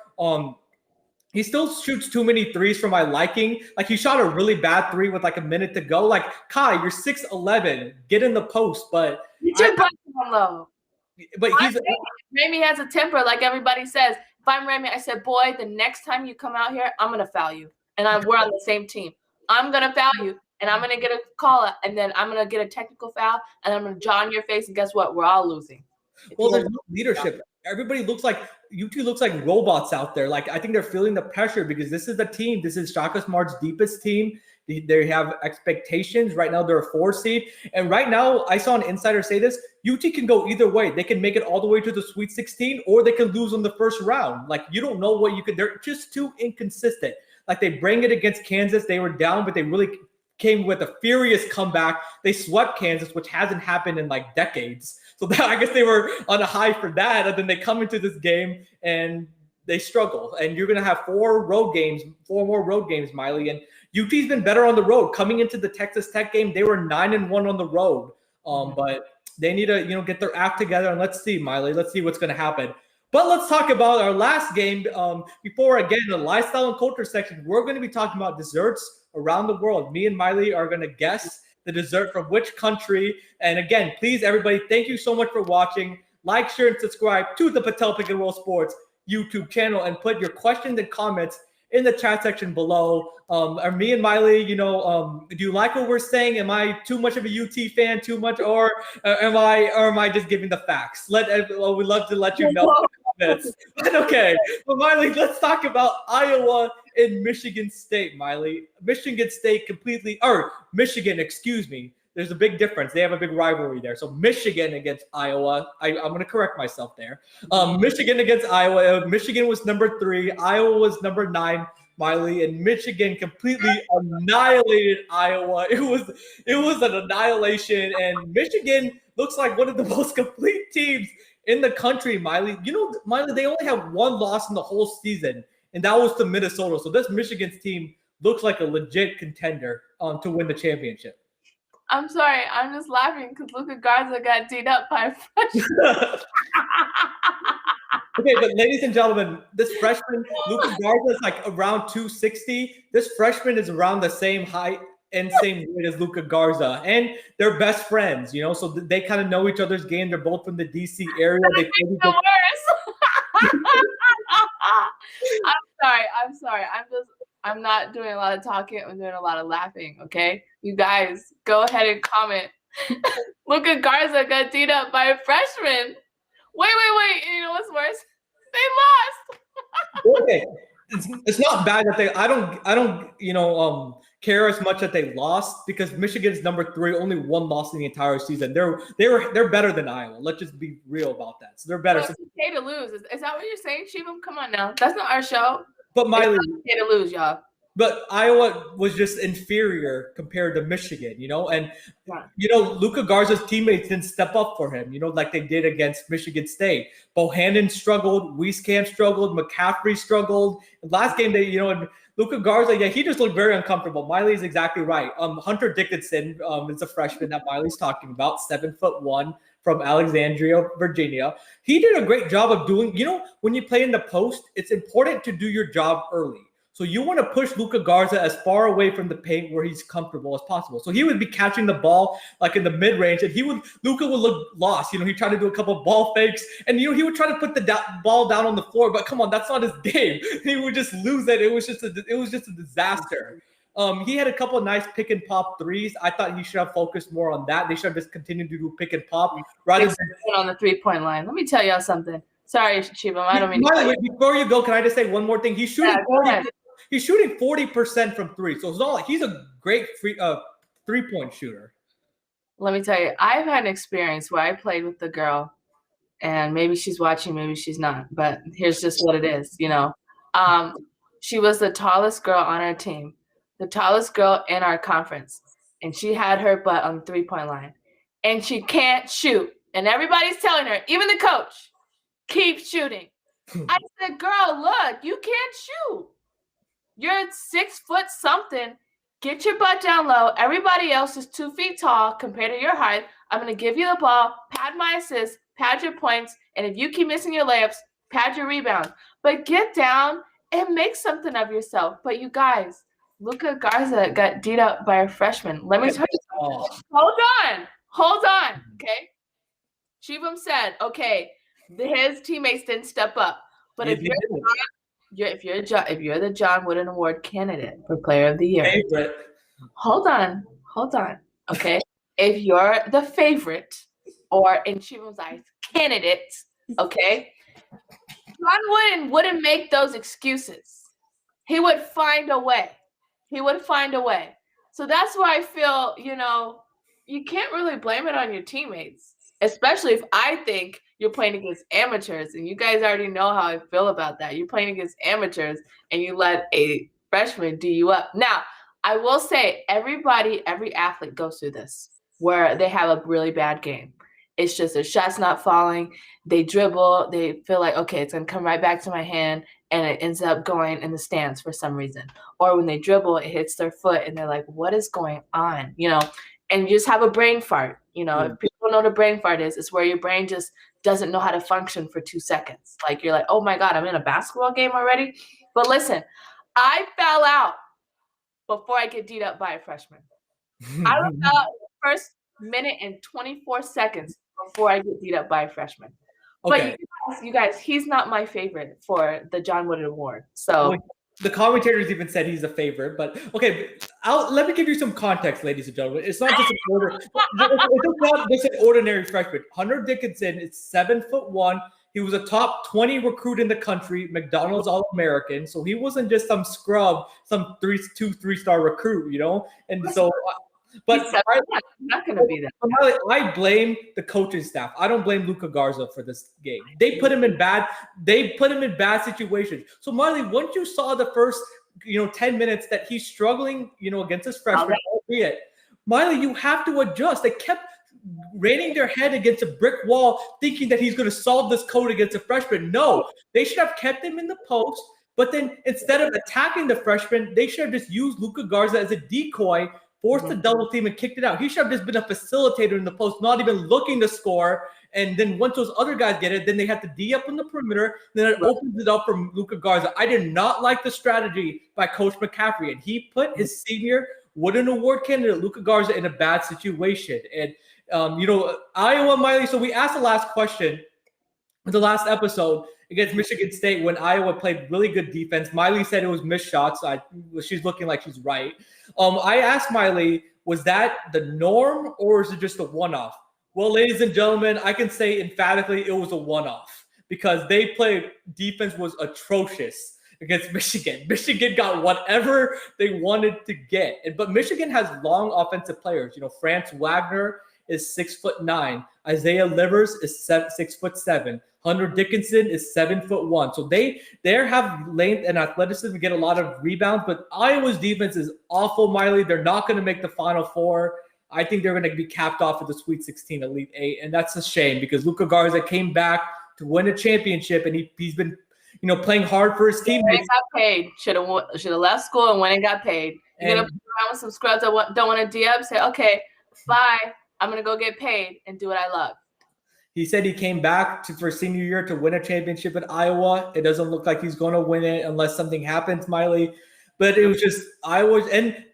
he still shoots too many threes for my liking. Like he shot a really bad three with like a minute to go. Like Kai, you're 6'11", get in the post, but Get your butt down low. he's Remy has a temper, like everybody says. If I'm Remy, I said, boy, the next time you come out here, I'm gonna foul you, and we're on the same team. I'm gonna foul you, and I'm gonna get a call, and then I'm gonna get a technical foul, and I'm gonna jaw in your face, and guess what? We're all losing. Well, there's no leadership. Everybody looks like UT looks like robots out there. Like I think they're feeling the pressure because this is the team. This is Shaka Smart's deepest team. They have expectations. Right now, they're a 4 seed. And right now, I saw an insider say this, UT can go either way. They can make it all the way to the Sweet 16, or they can lose on the first round. Like, you don't know what you could. They're just too inconsistent. Like, they bring it against Kansas. They were down, but they really came with a furious comeback. They swept Kansas, which hasn't happened in, like, decades. So I guess they were on a high for that. And then they come into this game, and they struggle. And you're going to have 4 more road games, Mailee. And UT's been better on the road. Coming into the Texas Tech game, they were 9-1 on the road. But they need to, get their act together. And let's see, Mailee. Let's see what's going to happen. But let's talk about our last game. Before, again, the lifestyle and culture section, we're going to be talking about desserts around the world. Me and Mailee are going to guess the dessert from which country. And again, please, everybody, thank you so much for watching. Like, share, and subscribe to the Patel Pick and Roll Sports YouTube channel, and put your questions and comments in the chat section below. Are me and Mailee, do you like what we're saying? Am I too much of a UT fan, or am I just giving the facts? We'd love to let you know. But okay, but Mailee, let's talk about Iowa and Michigan State. Mailee, Michigan, excuse me. There's a big difference. They have a big rivalry there. So Michigan against Iowa. I'm going to correct myself there. Michigan against Iowa. Michigan was number 3. Iowa was number 9. Mailee, and Michigan completely annihilated Iowa. It was an annihilation, and Michigan looks like one of the most complete teams in the country. Mailee, Mailee, they only have 1 loss in the whole season, and that was to Minnesota. So this Michigan's team looks like a legit contender to win the championship. I'm sorry, I'm just laughing because Luka Garza got teed up by a freshman. Okay, but ladies and gentlemen, this freshman, Luka Garza, is like around 260. This freshman is around the same height and same weight as Luka Garza. And they're best friends, so they kind of know each other's game. They're both from the D.C. area. They play worse. I'm sorry. I'm not doing a lot of talking. I'm doing a lot of laughing, okay? You guys, go ahead and comment. Luka Garza got teed up by a freshman. Wait. You know what's worse? They lost. Okay. It's not bad that I don't care as much that they lost, because Michigan's number 3, only 1 loss in the entire season. They're better than Iowa. Let's just be real about that. So they're better. Well, it's okay to lose. Is that what you're saying, Shivam? Come on now. That's not our show. But Mailee, it's okay to lose, y'all. But Iowa was just inferior compared to Michigan, and Luka Garza's teammates didn't step up for him, like they did against Michigan State. Bohannon struggled, Wieskamp struggled, McCaffrey struggled. Last game, and Luka Garza, he just looked very uncomfortable. Mailee's exactly right. Hunter Dickinson is a freshman that Mailee's talking about, 7'1", from Alexandria, Virginia. He did a great job of doing, when you play in the post, it's important to do your job early. So you want to push Luka Garza as far away from the paint where he's comfortable as possible. So he would be catching the ball like in the mid-range, and Luka would look lost. He tried to do a couple of ball fakes, and he would try to put the ball down on the floor. But come on, that's not his game. He would just lose it. It was just a disaster. He had a couple of nice pick and pop threes. I thought he should have focused more on that. They should have just continued to do pick and pop rather than on the 3-point line. Let me tell y'all something. Sorry, Shivam. I don't mean. Before you go, can I just say one more thing? He's shooting 40% from 3. So it's not like he's a great 3-point shooter. Let me tell you, I've had an experience where I played with the girl, and maybe she's watching, maybe she's not, but here's just what it is, She was the tallest girl on our team, the tallest girl in our conference, and she had her butt on the 3-point line, and she can't shoot. And everybody's telling her, even the coach, keep shooting. I said, girl, look, you can't shoot. You're 6 foot something. Get your butt down low. Everybody else is 2 feet tall compared to your height. I'm going to give you the ball, pad my assists, pad your points, and if you keep missing your layups, pad your rebounds. But get down and make something of yourself. But you guys, Luka Garza got beat up by a freshman. Let me tell you something. Hold on. Okay. Shivam said, okay, his teammates didn't step up. But if you're the John Wooden Award candidate for Player of the Year, favorite. Hold on. Okay. If you're the favorite, or in Shivam's eyes, candidate, okay, John Wooden wouldn't make those excuses. He would find a way. So that's why I feel, you can't really blame it on your teammates, especially if I think you're playing against amateurs, and you guys already know how I feel about that. You're playing against amateurs, and you let a freshman do you up. Now, I will say every athlete goes through this where they have a really bad game. It's just their shot's not falling. They dribble. They feel like, okay, it's going to come right back to my hand, and it ends up going in the stands for some reason. Or when they dribble, it hits their foot, and they're like, what is going on? And you just have a brain fart. If people know what a brain fart is, it's where your brain just doesn't know how to function for 2 seconds. Like, you're like, oh, my God, I'm in a basketball game already? But listen, I fell out before I get beat up by a freshman. I was out the first minute and 24 seconds before I get beat up by a freshman. Okay. But you guys, he's not my favorite for the John Wooden Award. So the commentators even said he's a favorite. But okay, let me give you some context, ladies and gentlemen. It's not just an ordinary freshman. Hunter Dickinson is 7'1". He was a top 20 recruit in the country, McDonald's All-American. So he wasn't just some scrub, some 3-star recruit, And so, but I'm not going to be that. I blame the coaching staff. I don't blame Luka Garza for this game. They put him in bad situations. So Mailee, once you saw the first, 10 minutes that he's struggling, against his freshman, albeit, Mailee, you have to adjust. They kept raining their head against a brick wall, thinking that he's going to solve this code against a freshman. No, they should have kept him in the post. But then instead of attacking the freshman, they should have just used Luka Garza as a decoy, forced the double team, and kicked it out. He should have just been a facilitator in the post, not even looking to score. And then once those other guys get it, then they have to D up on the perimeter. Then it opens it up for Luka Garza. I did not like the strategy by Coach McCaffrey, and he put his senior Wooden Award candidate Luka Garza in a bad situation. And Iowa, Mailee. So we asked the last question in the last episode against Michigan State when Iowa played really good defense. Mailee said it was missed shots. She's looking like she's right. I asked Mailee, was that the norm or is it just a one-off? Well, ladies and gentlemen, I can say emphatically it was a one-off because they played defense was atrocious against Michigan. Michigan got whatever they wanted to get. But Michigan has long offensive players. France Wagner is 6'9". Isaiah Livers is 6'7". Hunter Dickinson is 7'1". So they have length and athleticism to get a lot of rebounds. But Iowa's defense is awful, Mailee. They're not going to make the Final Four. I think they're going to be capped off at the Sweet 16, Elite 8, and that's a shame because Luka Garza came back to win a championship, and he's been playing hard for his teammates. Got paid. Should have left school and went and got paid. You're gonna play around with some scrubs that don't want to D up. Say, okay, bye. I'm going to go get paid and do what I love. He said he came back for senior year to win a championship at Iowa. It doesn't look like he's going to win it unless something happens, Mailee. But it was just Iowa. And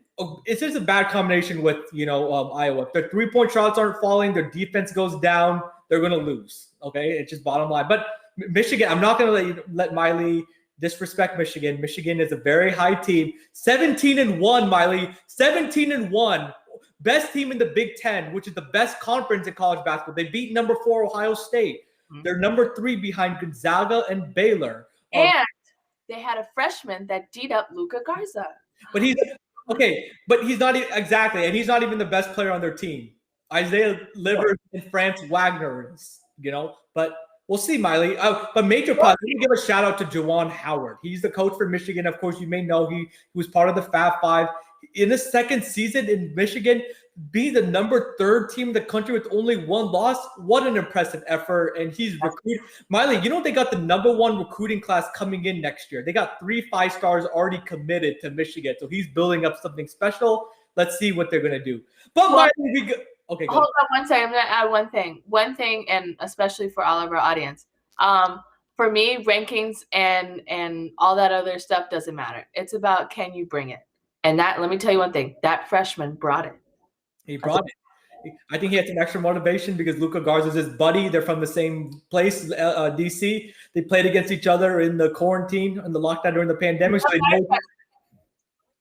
it's just a bad combination with, Iowa. If their three-point shots aren't falling, their defense goes down, they're going to lose. Okay? It's just bottom line. But Michigan, I'm not going to let Mailee disrespect Michigan. Michigan is a very high team. 17-1, Mailee. 17-1. Best team in the Big Ten, which is the best conference in college basketball. They beat number 4 Ohio State. Mm-hmm. They're number 3 behind Gonzaga and Baylor. And they had a freshman that D'd up Luka Garza. But he's not exactly, and he's not even the best player on their team. Isaiah Livers and France Wagner is, But we'll see, Mailee. But major positive. Let me give a shout out to Juwan Howard. He's the coach for Michigan. Of course, you may know he was part of the Fab Five. In his second season in Michigan, being the number 3 team in the country with only 1 loss, what an impressive effort. And he's recruited. Mailee, they got the number 1 recruiting class coming in next year. They got 3 5-stars already committed to Michigan. So he's building up something special. Let's see what they're going to do. But Mailee, okay, hold on one second. I'm going to add one thing. One thing, and especially for all of our audience. for me, rankings and all that other stuff doesn't matter. It's about, can you bring it? And that, let me tell you one thing, that freshman brought it. He brought it. I think he had some extra motivation because Luka Garza's his buddy. They're from the same place, DC. They played against each other in the quarantine and the lockdown during the pandemic. So they know.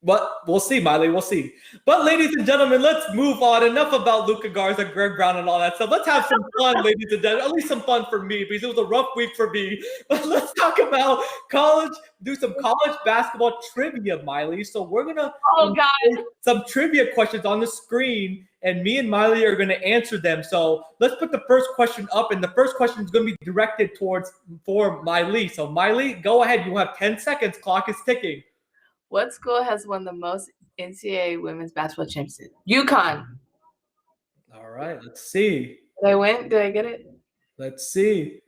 But we'll see, Mailee. We'll see. But ladies and gentlemen, let's move on. Enough about Luka Garza, Greg Brown, and all that stuff. Let's have some fun, ladies and gentlemen. At least some fun for me because it was a rough week for me. But let's talk about college. Do some college basketball trivia, Mailee. So we're gonna some trivia questions on the screen, and me and Mailee are gonna answer them. So let's put the first question up, and the first question is gonna be directed for Mailee. So Mailee, go ahead. You have 10 seconds. Clock is ticking. What school has won the most NCAA women's basketball championships? UConn. All right, let's see. Did I win? Did I get it? Let's see.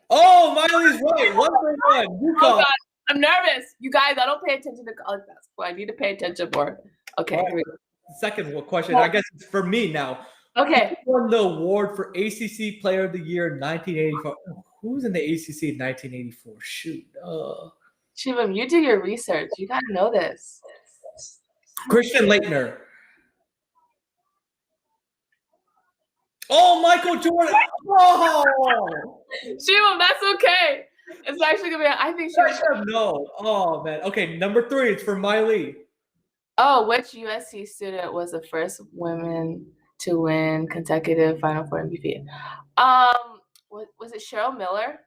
Oh, Mailee's right. 1-1. UConn. Oh God, I'm nervous. You guys, I don't pay attention to college basketball. I need to pay attention more. Okay, here we go. Second question. I guess it's for me now. Okay. Who won the award for ACC Player of the Year in 1984? Who was in the ACC in 1984? Shoot. Shivam, you do your research. You got to know this. Christian Laettner. Oh, Michael Jordan. Oh. Shivam, that's okay. It's actually going to be, I think Shivam. No. Oh, man. Okay, number 3. It's for Mailee. Oh, which USC student was the first woman to win consecutive Final Four MVP? Was it Cheryl Miller?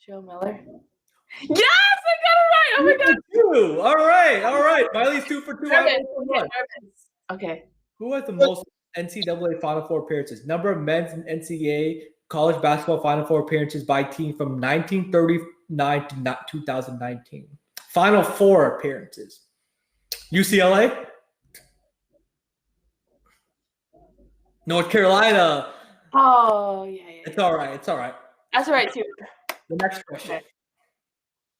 Cheryl Miller. Yes, I got it right. Oh my God. 2. All right. Mailee's 2 for 2. Okay. Who has the most NCAA Final Four appearances? Number of men's NCAA college basketball Final Four appearances by team from 1939 to 2019. Final Four appearances. UCLA? North Carolina. Oh, yeah. It's all right. That's all right, too. The next question. Okay.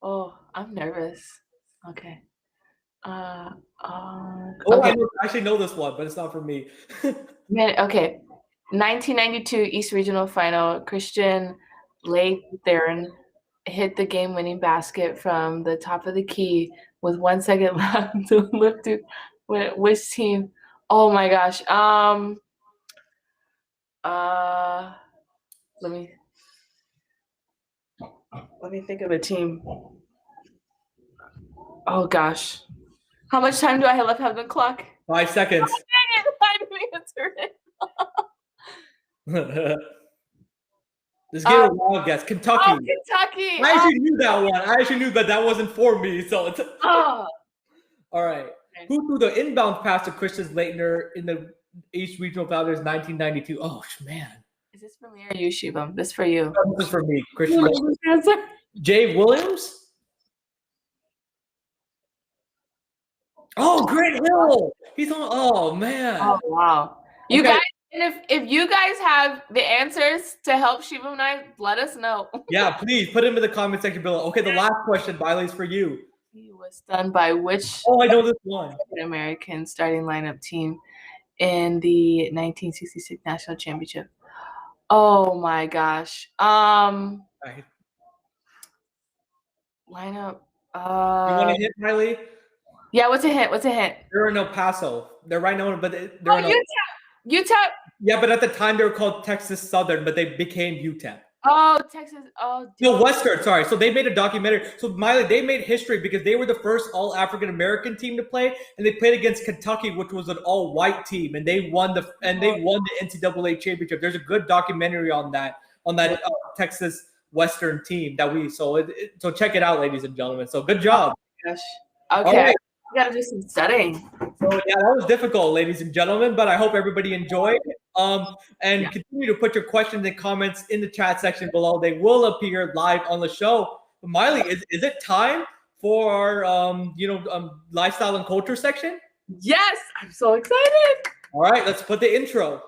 Oh, I'm nervous. Okay. I Okay. actually know this one, but it's not for me. Okay. 1992 East Regional Final. Christian Laettner hit the game-winning basket from the top of the key with 1 second left to lift it. Which team? Oh my gosh. Let me think of a team. Oh gosh. How much time do I have left on the clock? 5 seconds. Oh, dang it. I didn't answer it. Let's get a wild guess. Kentucky. Oh, Kentucky. I actually knew that one. I actually knew that wasn't for me. So it's all right. Okay. Who threw the inbound pass to Christian Laettner in the East Regional Founders 1992? Oh man. Is this for me or you, Shivam? This for you. This is for me, Christian. Jay Williams. Oh, Grant Hill. He's on. Oh man. Oh wow. You guys, and if you guys have the answers to help Shivam and I, let us know. Yeah, please put them in the comment section below. Okay, the last question, Mailee's for you. He was done by which? Oh, I know this one. American starting lineup team in the 1966 national championship. Oh my gosh. Lineup. You want to hit, Mailee? Yeah, what's a hint? They're in El Paso. They're right now, but they're in UTEP. Yeah, but at the time they were called Texas Southern, but they became UTEP. Oh, Texas. Oh, no, Western. Sorry. So they made a documentary. So Mailee, they made history because they were the first all African American team to play, and they played against Kentucky, which was an all white team, and they won the NCAA championship. There's a good documentary on that Texas Western team that we. So check it out, ladies and gentlemen. So good job. Oh, gosh. Okay. Right. We gotta do some studying. So yeah, that was difficult, ladies and gentlemen, but I hope everybody enjoyed. Continue to put your questions and comments in the chat section below. They will appear live on the show. But Mailee, is it time for our lifestyle and culture section? Yes, I'm so excited. All right, let's put the intro.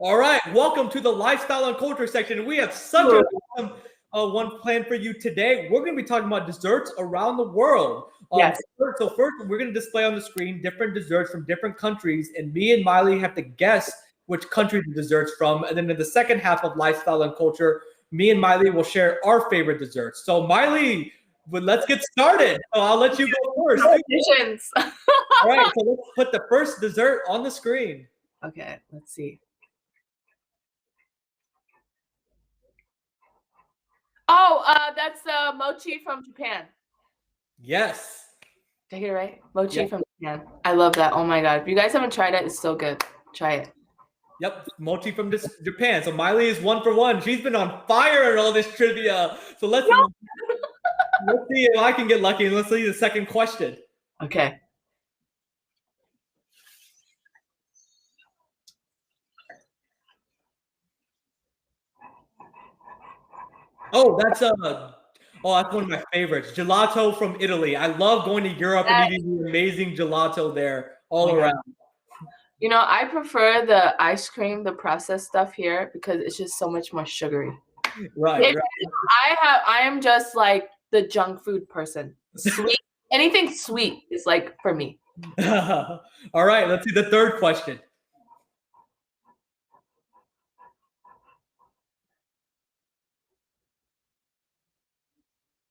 All right, welcome to the lifestyle and culture section. We have such an awesome one plan for you today. We're going to be talking about desserts around the world. Yes. So first, we're going to display on the screen different desserts from different countries, and me and Miley have to guess which country the dessert's from. And then in the second half of lifestyle and culture, me and Miley will share our favorite desserts. So Miley, let's get started. So I'll let you go first. All right, so let's put the first dessert on the screen. Okay, let's see. Oh, that's mochi from Japan. Yes. Did I get it right? Mochi from Japan. I love that. Oh my god. If you guys haven't tried it, it's so good. Try it. Yep, mochi from Japan. So Miley is 1 for 1. She's been on fire in all this trivia. So let's see if I can get lucky. And let's see the second question. Okay. Oh, that's one of my favorites. Gelato from Italy. I love going to Europe and eating the amazing gelato there all around. You know, I prefer the ice cream, the processed stuff here because it's just so much more sugary. Right. I am just like the junk food person. Sweet, anything sweet is like for me. All right, let's see the third question.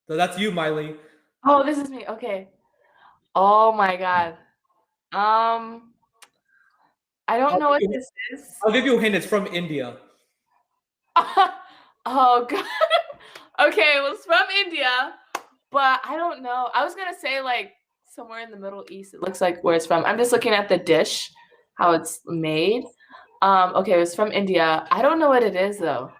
So that's you, Miley. Oh, this is me. Okay. Oh my god. I don't know what this is. I'll give you a hint. It's from India. Oh god. Okay, well, it's from India, but I don't know. I was gonna say like somewhere in the Middle East. It looks like where it's from. I'm just looking at the dish, how it's made. Okay, it's from India. I don't know what it is though.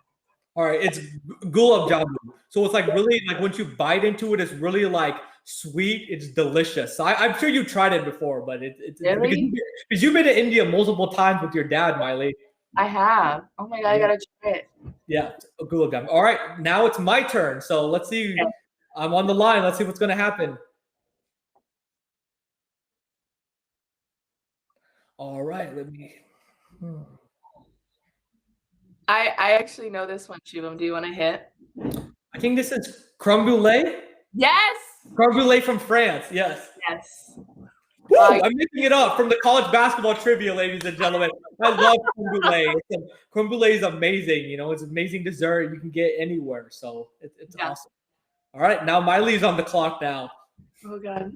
All right, it's gulab jamun. So it's like really like once you bite into it, it's really like sweet. It's delicious. So I'm sure you tried it before, but it's really? because you've been to India multiple times with your dad, Miley. I have. Oh my god, I gotta try it. Yeah, gulab jamun. All right, now it's my turn. So let's see. Okay. I'm on the line. Let's see what's gonna happen. All right, let me. I actually know this one, Shivam. Do you want to hit? I think this is creme brulee. Yes. Creme brulee from France. Yes. Yes. Woo, I'm making it up from the college basketball trivia, ladies and gentlemen. I love creme brulee. Creme brulee is amazing. You know, it's an amazing dessert you can get anywhere. So it's awesome. All right, now Miley's on the clock now. Oh god.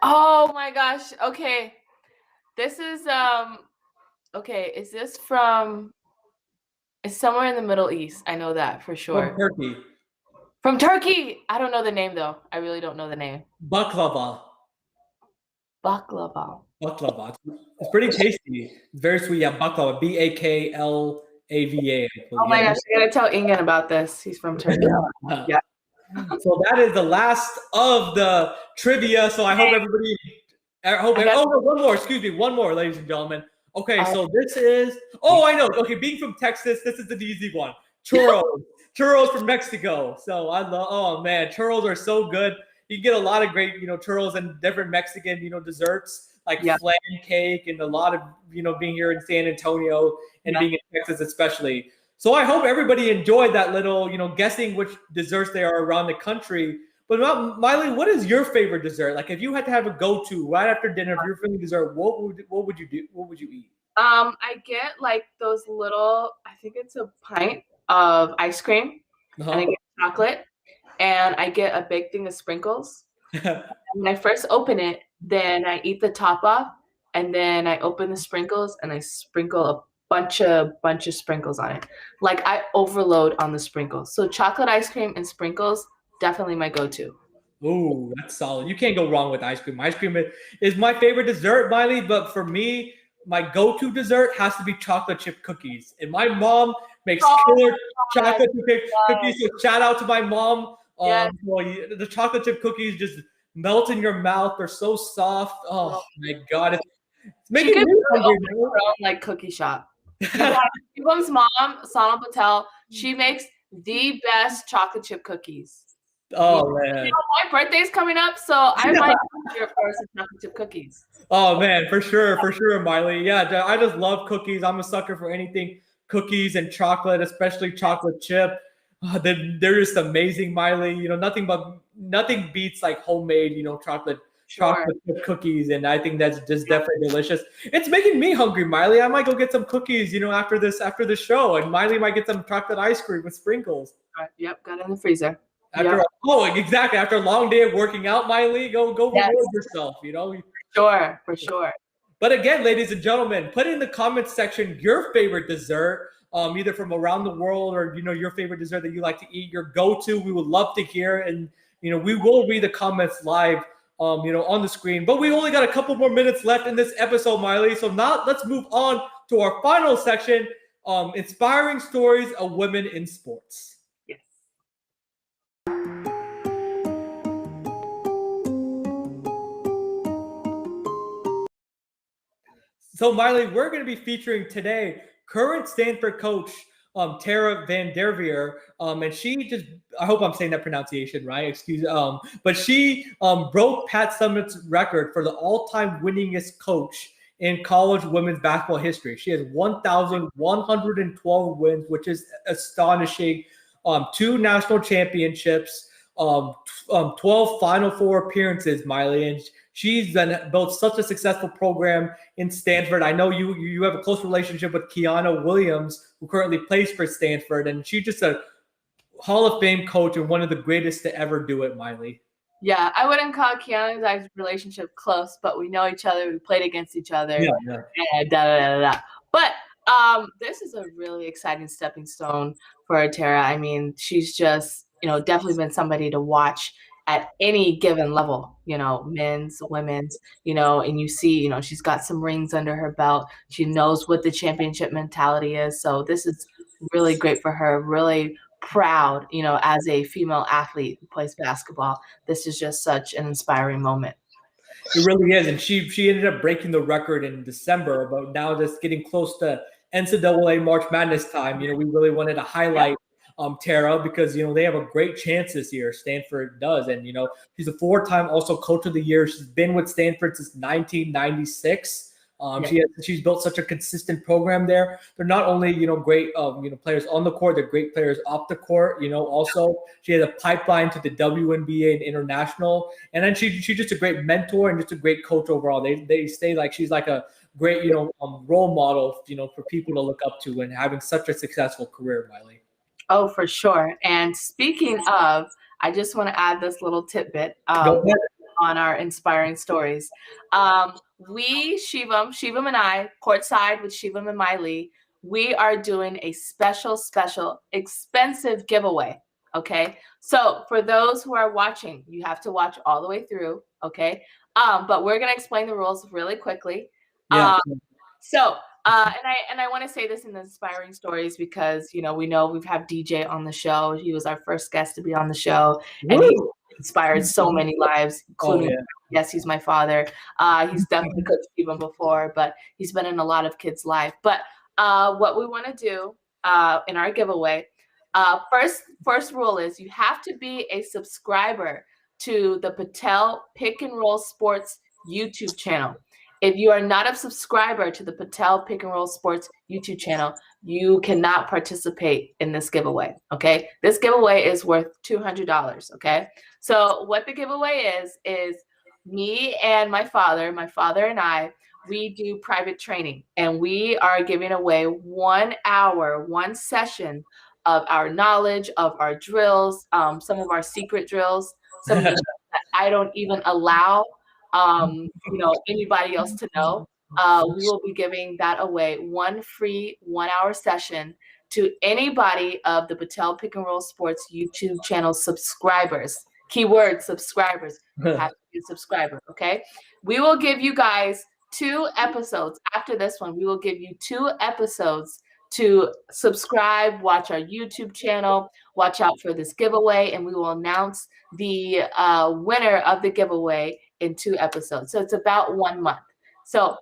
Oh my gosh. Okay. This is okay, is this from it's somewhere in the Middle East. I know that for sure. From Turkey. From Turkey. I don't know the name though. I really don't know the name. Baklava. Baklava. Baklava. It's pretty tasty. It's very sweet. Yeah, baklava. Baklava. Oh my gosh, I gotta tell Ingen about this. He's from Turkey. Yeah. So that is the last of the trivia. So I hope everybody. One more. Excuse me. One more, ladies and gentlemen. Okay, so this is. Oh, I know. Okay, being from Texas, this is an easy one. Churros. Churros from Mexico. So I love. Oh man, churros are so good. You can get a lot of great, churros and different Mexican, desserts like flan cake and a lot of, being here in San Antonio and being in Texas especially. So I hope everybody enjoyed that little, guessing which desserts there are around the country. But Miley, what is your favorite dessert? Like if you had to have a go-to right after dinner, if you're feeling dessert, what would you do? What would you eat? I get like those little, I think it's a pint of ice cream, and I get chocolate, and I get a big thing of sprinkles. When I first open it, then I eat the top off, and then I open the sprinkles and I sprinkle a bunch of sprinkles on it. Like I overload on the sprinkles. So chocolate ice cream and sprinkles, definitely my go-to. Oh, that's solid. You can't go wrong with ice cream. Ice cream is my favorite dessert, Miley, but for me, my go-to dessert has to be chocolate chip cookies. And my mom makes killer chocolate chip cookies. So shout out to my mom. The chocolate chip cookies just melt in your mouth. They're so soft. Oh my god. It's making me hungry. Like cookie shop. Shivam's mom, Shivam Patel, she makes the best chocolate chip cookies. Oh man. My birthday's coming up, so I might do your first chocolate chip cookies. Oh man, for sure, Mailee. Yeah, I just love cookies. I'm a sucker for anything cookies and chocolate, especially chocolate chip. They're just amazing, Mailee. Nothing beats like homemade, chocolate chip cookies, and I think that's just definitely delicious. It's making me hungry, Mailee. I might go get some cookies, after this show, and Mailee might get some chocolate ice cream with sprinkles. Yep, got it in the freezer. Exactly. After a long day of working out, Mailee, go reward yourself. For sure. But again, ladies and gentlemen, put in the comments section your favorite dessert, either from around the world or your favorite dessert that you like to eat, your go-to. We would love to hear, and we will read the comments live, on the screen. But we only got a couple more minutes left in this episode, Mailee. So now let's move on to our final section, inspiring stories of women in sports. So, Mailee, we're going to be featuring today current Stanford coach Tara Van Derveer, and she I hope I'm saying that pronunciation right, but she broke Pat Summitt's record for the all-time winningest coach in college women's basketball history. She has 1,112 wins, which is astonishing. 2 national championships, 12 Final Four appearances, Mailee, and she's built such a successful program in Stanford. I know you have a close relationship with Kiana Williams, who currently plays for Stanford, and she's just a Hall of Fame coach and one of the greatest to ever do it, Mailee. Yeah, I wouldn't call Kiana's relationship close, but we know each other. We played against each other. Yeah. And But this is a really exciting stepping stone for Tara. I mean, she's just, definitely been somebody to watch at any given level, men's, women's, and you see, she's got some rings under her belt. She knows what the championship mentality is. So this is really great for her. Really proud, as a female athlete who plays basketball. This is just such an inspiring moment. It really is. And she ended up breaking the record in December, but now just getting close to NCAA March Madness time. We really wanted to highlight Tara, because they have a great chance this year. Stanford does, and she's a 4-time also coach of the year. She's been with Stanford since 1996. She's built such a consistent program there. They're not only great players on the court, they're great players off the court. Also, she has a pipeline to the WNBA and international, and then she's just a great mentor and just a great coach overall. They say like she's like a great role model for people to look up to, and having such a successful career, Mailee. Oh, for sure. And speaking of, I just want to add this little tidbit on our inspiring stories. Shivam and I, Courtside with Shivam and Mailee, we are doing a special, expensive giveaway. Okay. So for those who are watching, you have to watch all the way through. Okay. But we're going to explain the rules really quickly. Yeah. And I want to say this in the inspiring stories because, we know we've had DJ on the show. He was our first guest to be on the show. And he inspired so many lives, including, yes, he's my father. He's definitely coached Shivam before, but he's been in a lot of kids' life. But what we want to do in our giveaway, first rule is you have to be a subscriber to the Patel Pick and Roll Sports YouTube channel. If you are not a subscriber to the Patel Pick and Roll Sports YouTube channel, you cannot participate in this giveaway, okay? This giveaway is worth $200, okay? So what the giveaway is me and my father and I, we do private training, and we are giving away 1 hour, 1 session of our knowledge, of our drills, some of our secret drills, some of the that I don't even allow anybody else to know. We will be giving that away, 1 free 1 hour session to anybody of the Patel Pick and Roll Sports YouTube channel subscribers. Keyword subscribers. You have to be a subscriber, okay? We will give you guys 2 episodes. After this one, we will give you 2 episodes to subscribe, watch our YouTube channel, watch out for this giveaway, and we will announce the winner of the giveaway in 2 episodes. So it's about 1 month. So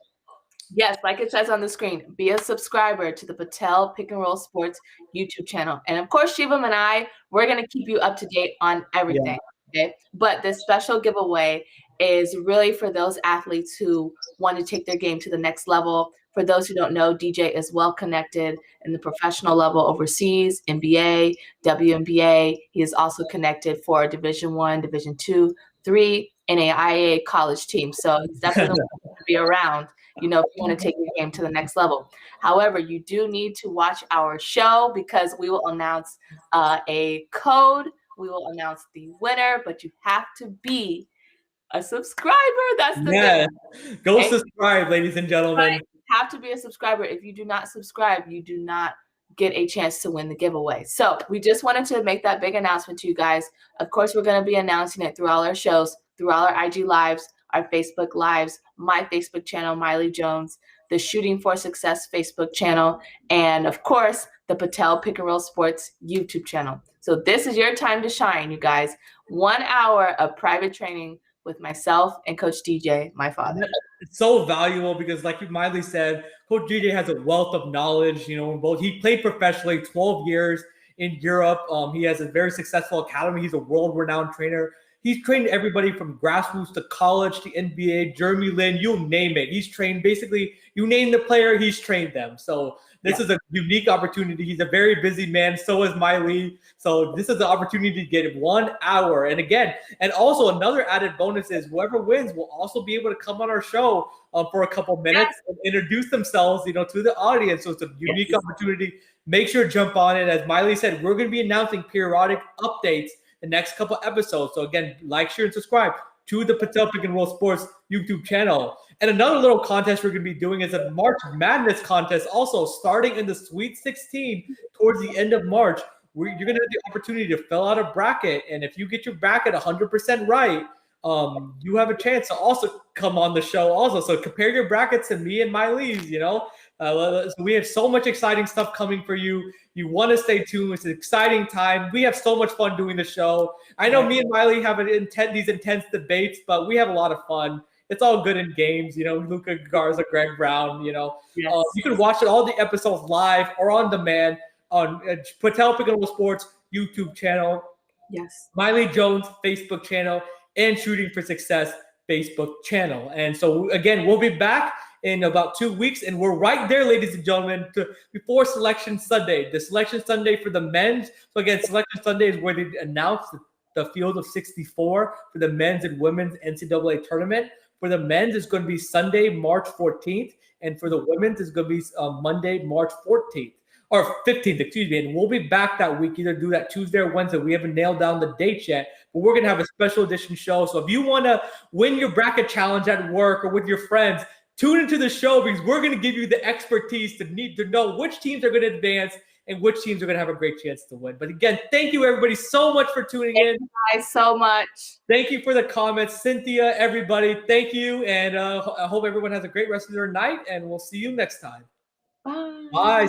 Yes, like it says on the screen, be a subscriber to the Patel Pick and Roll Sports YouTube channel. And of course, Shivam and I, we're going to keep you up to date on everything. Okay. But this special giveaway is really for those athletes who want to take their game to the next level. For those who don't know, DJ is well connected in the professional level overseas, NBA, WNBA. He is also connected for Division I, Division II, 3 NAIA college teams. So he's definitely going to be around, you know, if you want to take your game to the next level. However, you do need to watch our show because we will announce a code. We will announce the winner, but you have to be a subscriber. That's the thing. Go subscribe, ladies and gentlemen. You have to be a subscriber. If you do not subscribe, you do not get a chance to win the giveaway. So we just wanted to make that big announcement to you guys. Of course, we're going to be announcing it through all our shows, through all our IG lives, our Facebook lives, my Facebook channel, Mailee Jones, the Shooting for Success Facebook channel, and of course, the Patel Pick and Roll Sports YouTube channel. So this is your time to shine, you guys. 1 hour of private training with myself and Coach DJ, my father. It's so valuable because, like Mailee said, Coach DJ has a wealth of knowledge. You know, both he played professionally 12 years in Europe. He has a very successful academy. He's a world-renowned trainer. He's trained everybody from grassroots to college to NBA, Jeremy Lin, you name it. He's trained basically, you name the player, he's trained them. So this is a unique opportunity. He's a very busy man. So is Mailee. So this is the opportunity to get 1 hour. And again, and also another added bonus is whoever wins will also be able to come on our show for a couple minutes and introduce themselves, you know, to the audience. So it's a unique opportunity. Make sure to jump on it. As Mailee said, we're going to be announcing periodic updates the next couple episodes. So again, like, share, and subscribe to the Patel Pick and Roll Sports YouTube channel. And another little contest we're going to be doing is a March Madness contest, also starting in the Sweet 16 towards the end of March. You're going to have the opportunity to fill out a bracket. And if you get your bracket 100% right, you have a chance to also come on the show also. So compare your brackets to me and Mailee's, you know. So we have so much exciting stuff coming for you. You want to stay tuned. It's an exciting time. We have so much fun doing the show. I know me and Mailee have these intense debates, but we have a lot of fun. It's all good in games, you know. Luka Garza, Greg Brown, you know. Yes. You can watch all the episodes live or on demand on Patel Pick and Roll Sports YouTube channel. Yes. Mailee Jones Facebook channel and Shooting for Success Facebook channel. And so again, we'll be back in about 2 weeks, and we're right there, ladies and gentlemen, before Selection Sunday. The Selection Sunday for the men's. So again, Selection Sunday is where they announce the field of 64 for the men's and women's NCAA tournament. For the men's, it's going to be Sunday, March 14th, and for the women's, it's going to be Monday, March 14th. Or 15th, excuse me, and we'll be back that week, either do that Tuesday or Wednesday. We haven't nailed down the dates yet, but we're going to have a special edition show. So if you want to win your bracket challenge at work or with your friends, tune into the show because we're going to give you the expertise to know which teams are going to advance and which teams are going to have a great chance to win. But again, thank you everybody so much for tuning in. Thank you guys so much. Thank you for the comments, Cynthia, everybody. Thank you, and I hope everyone has a great rest of their night, and we'll see you next time. Bye. Bye.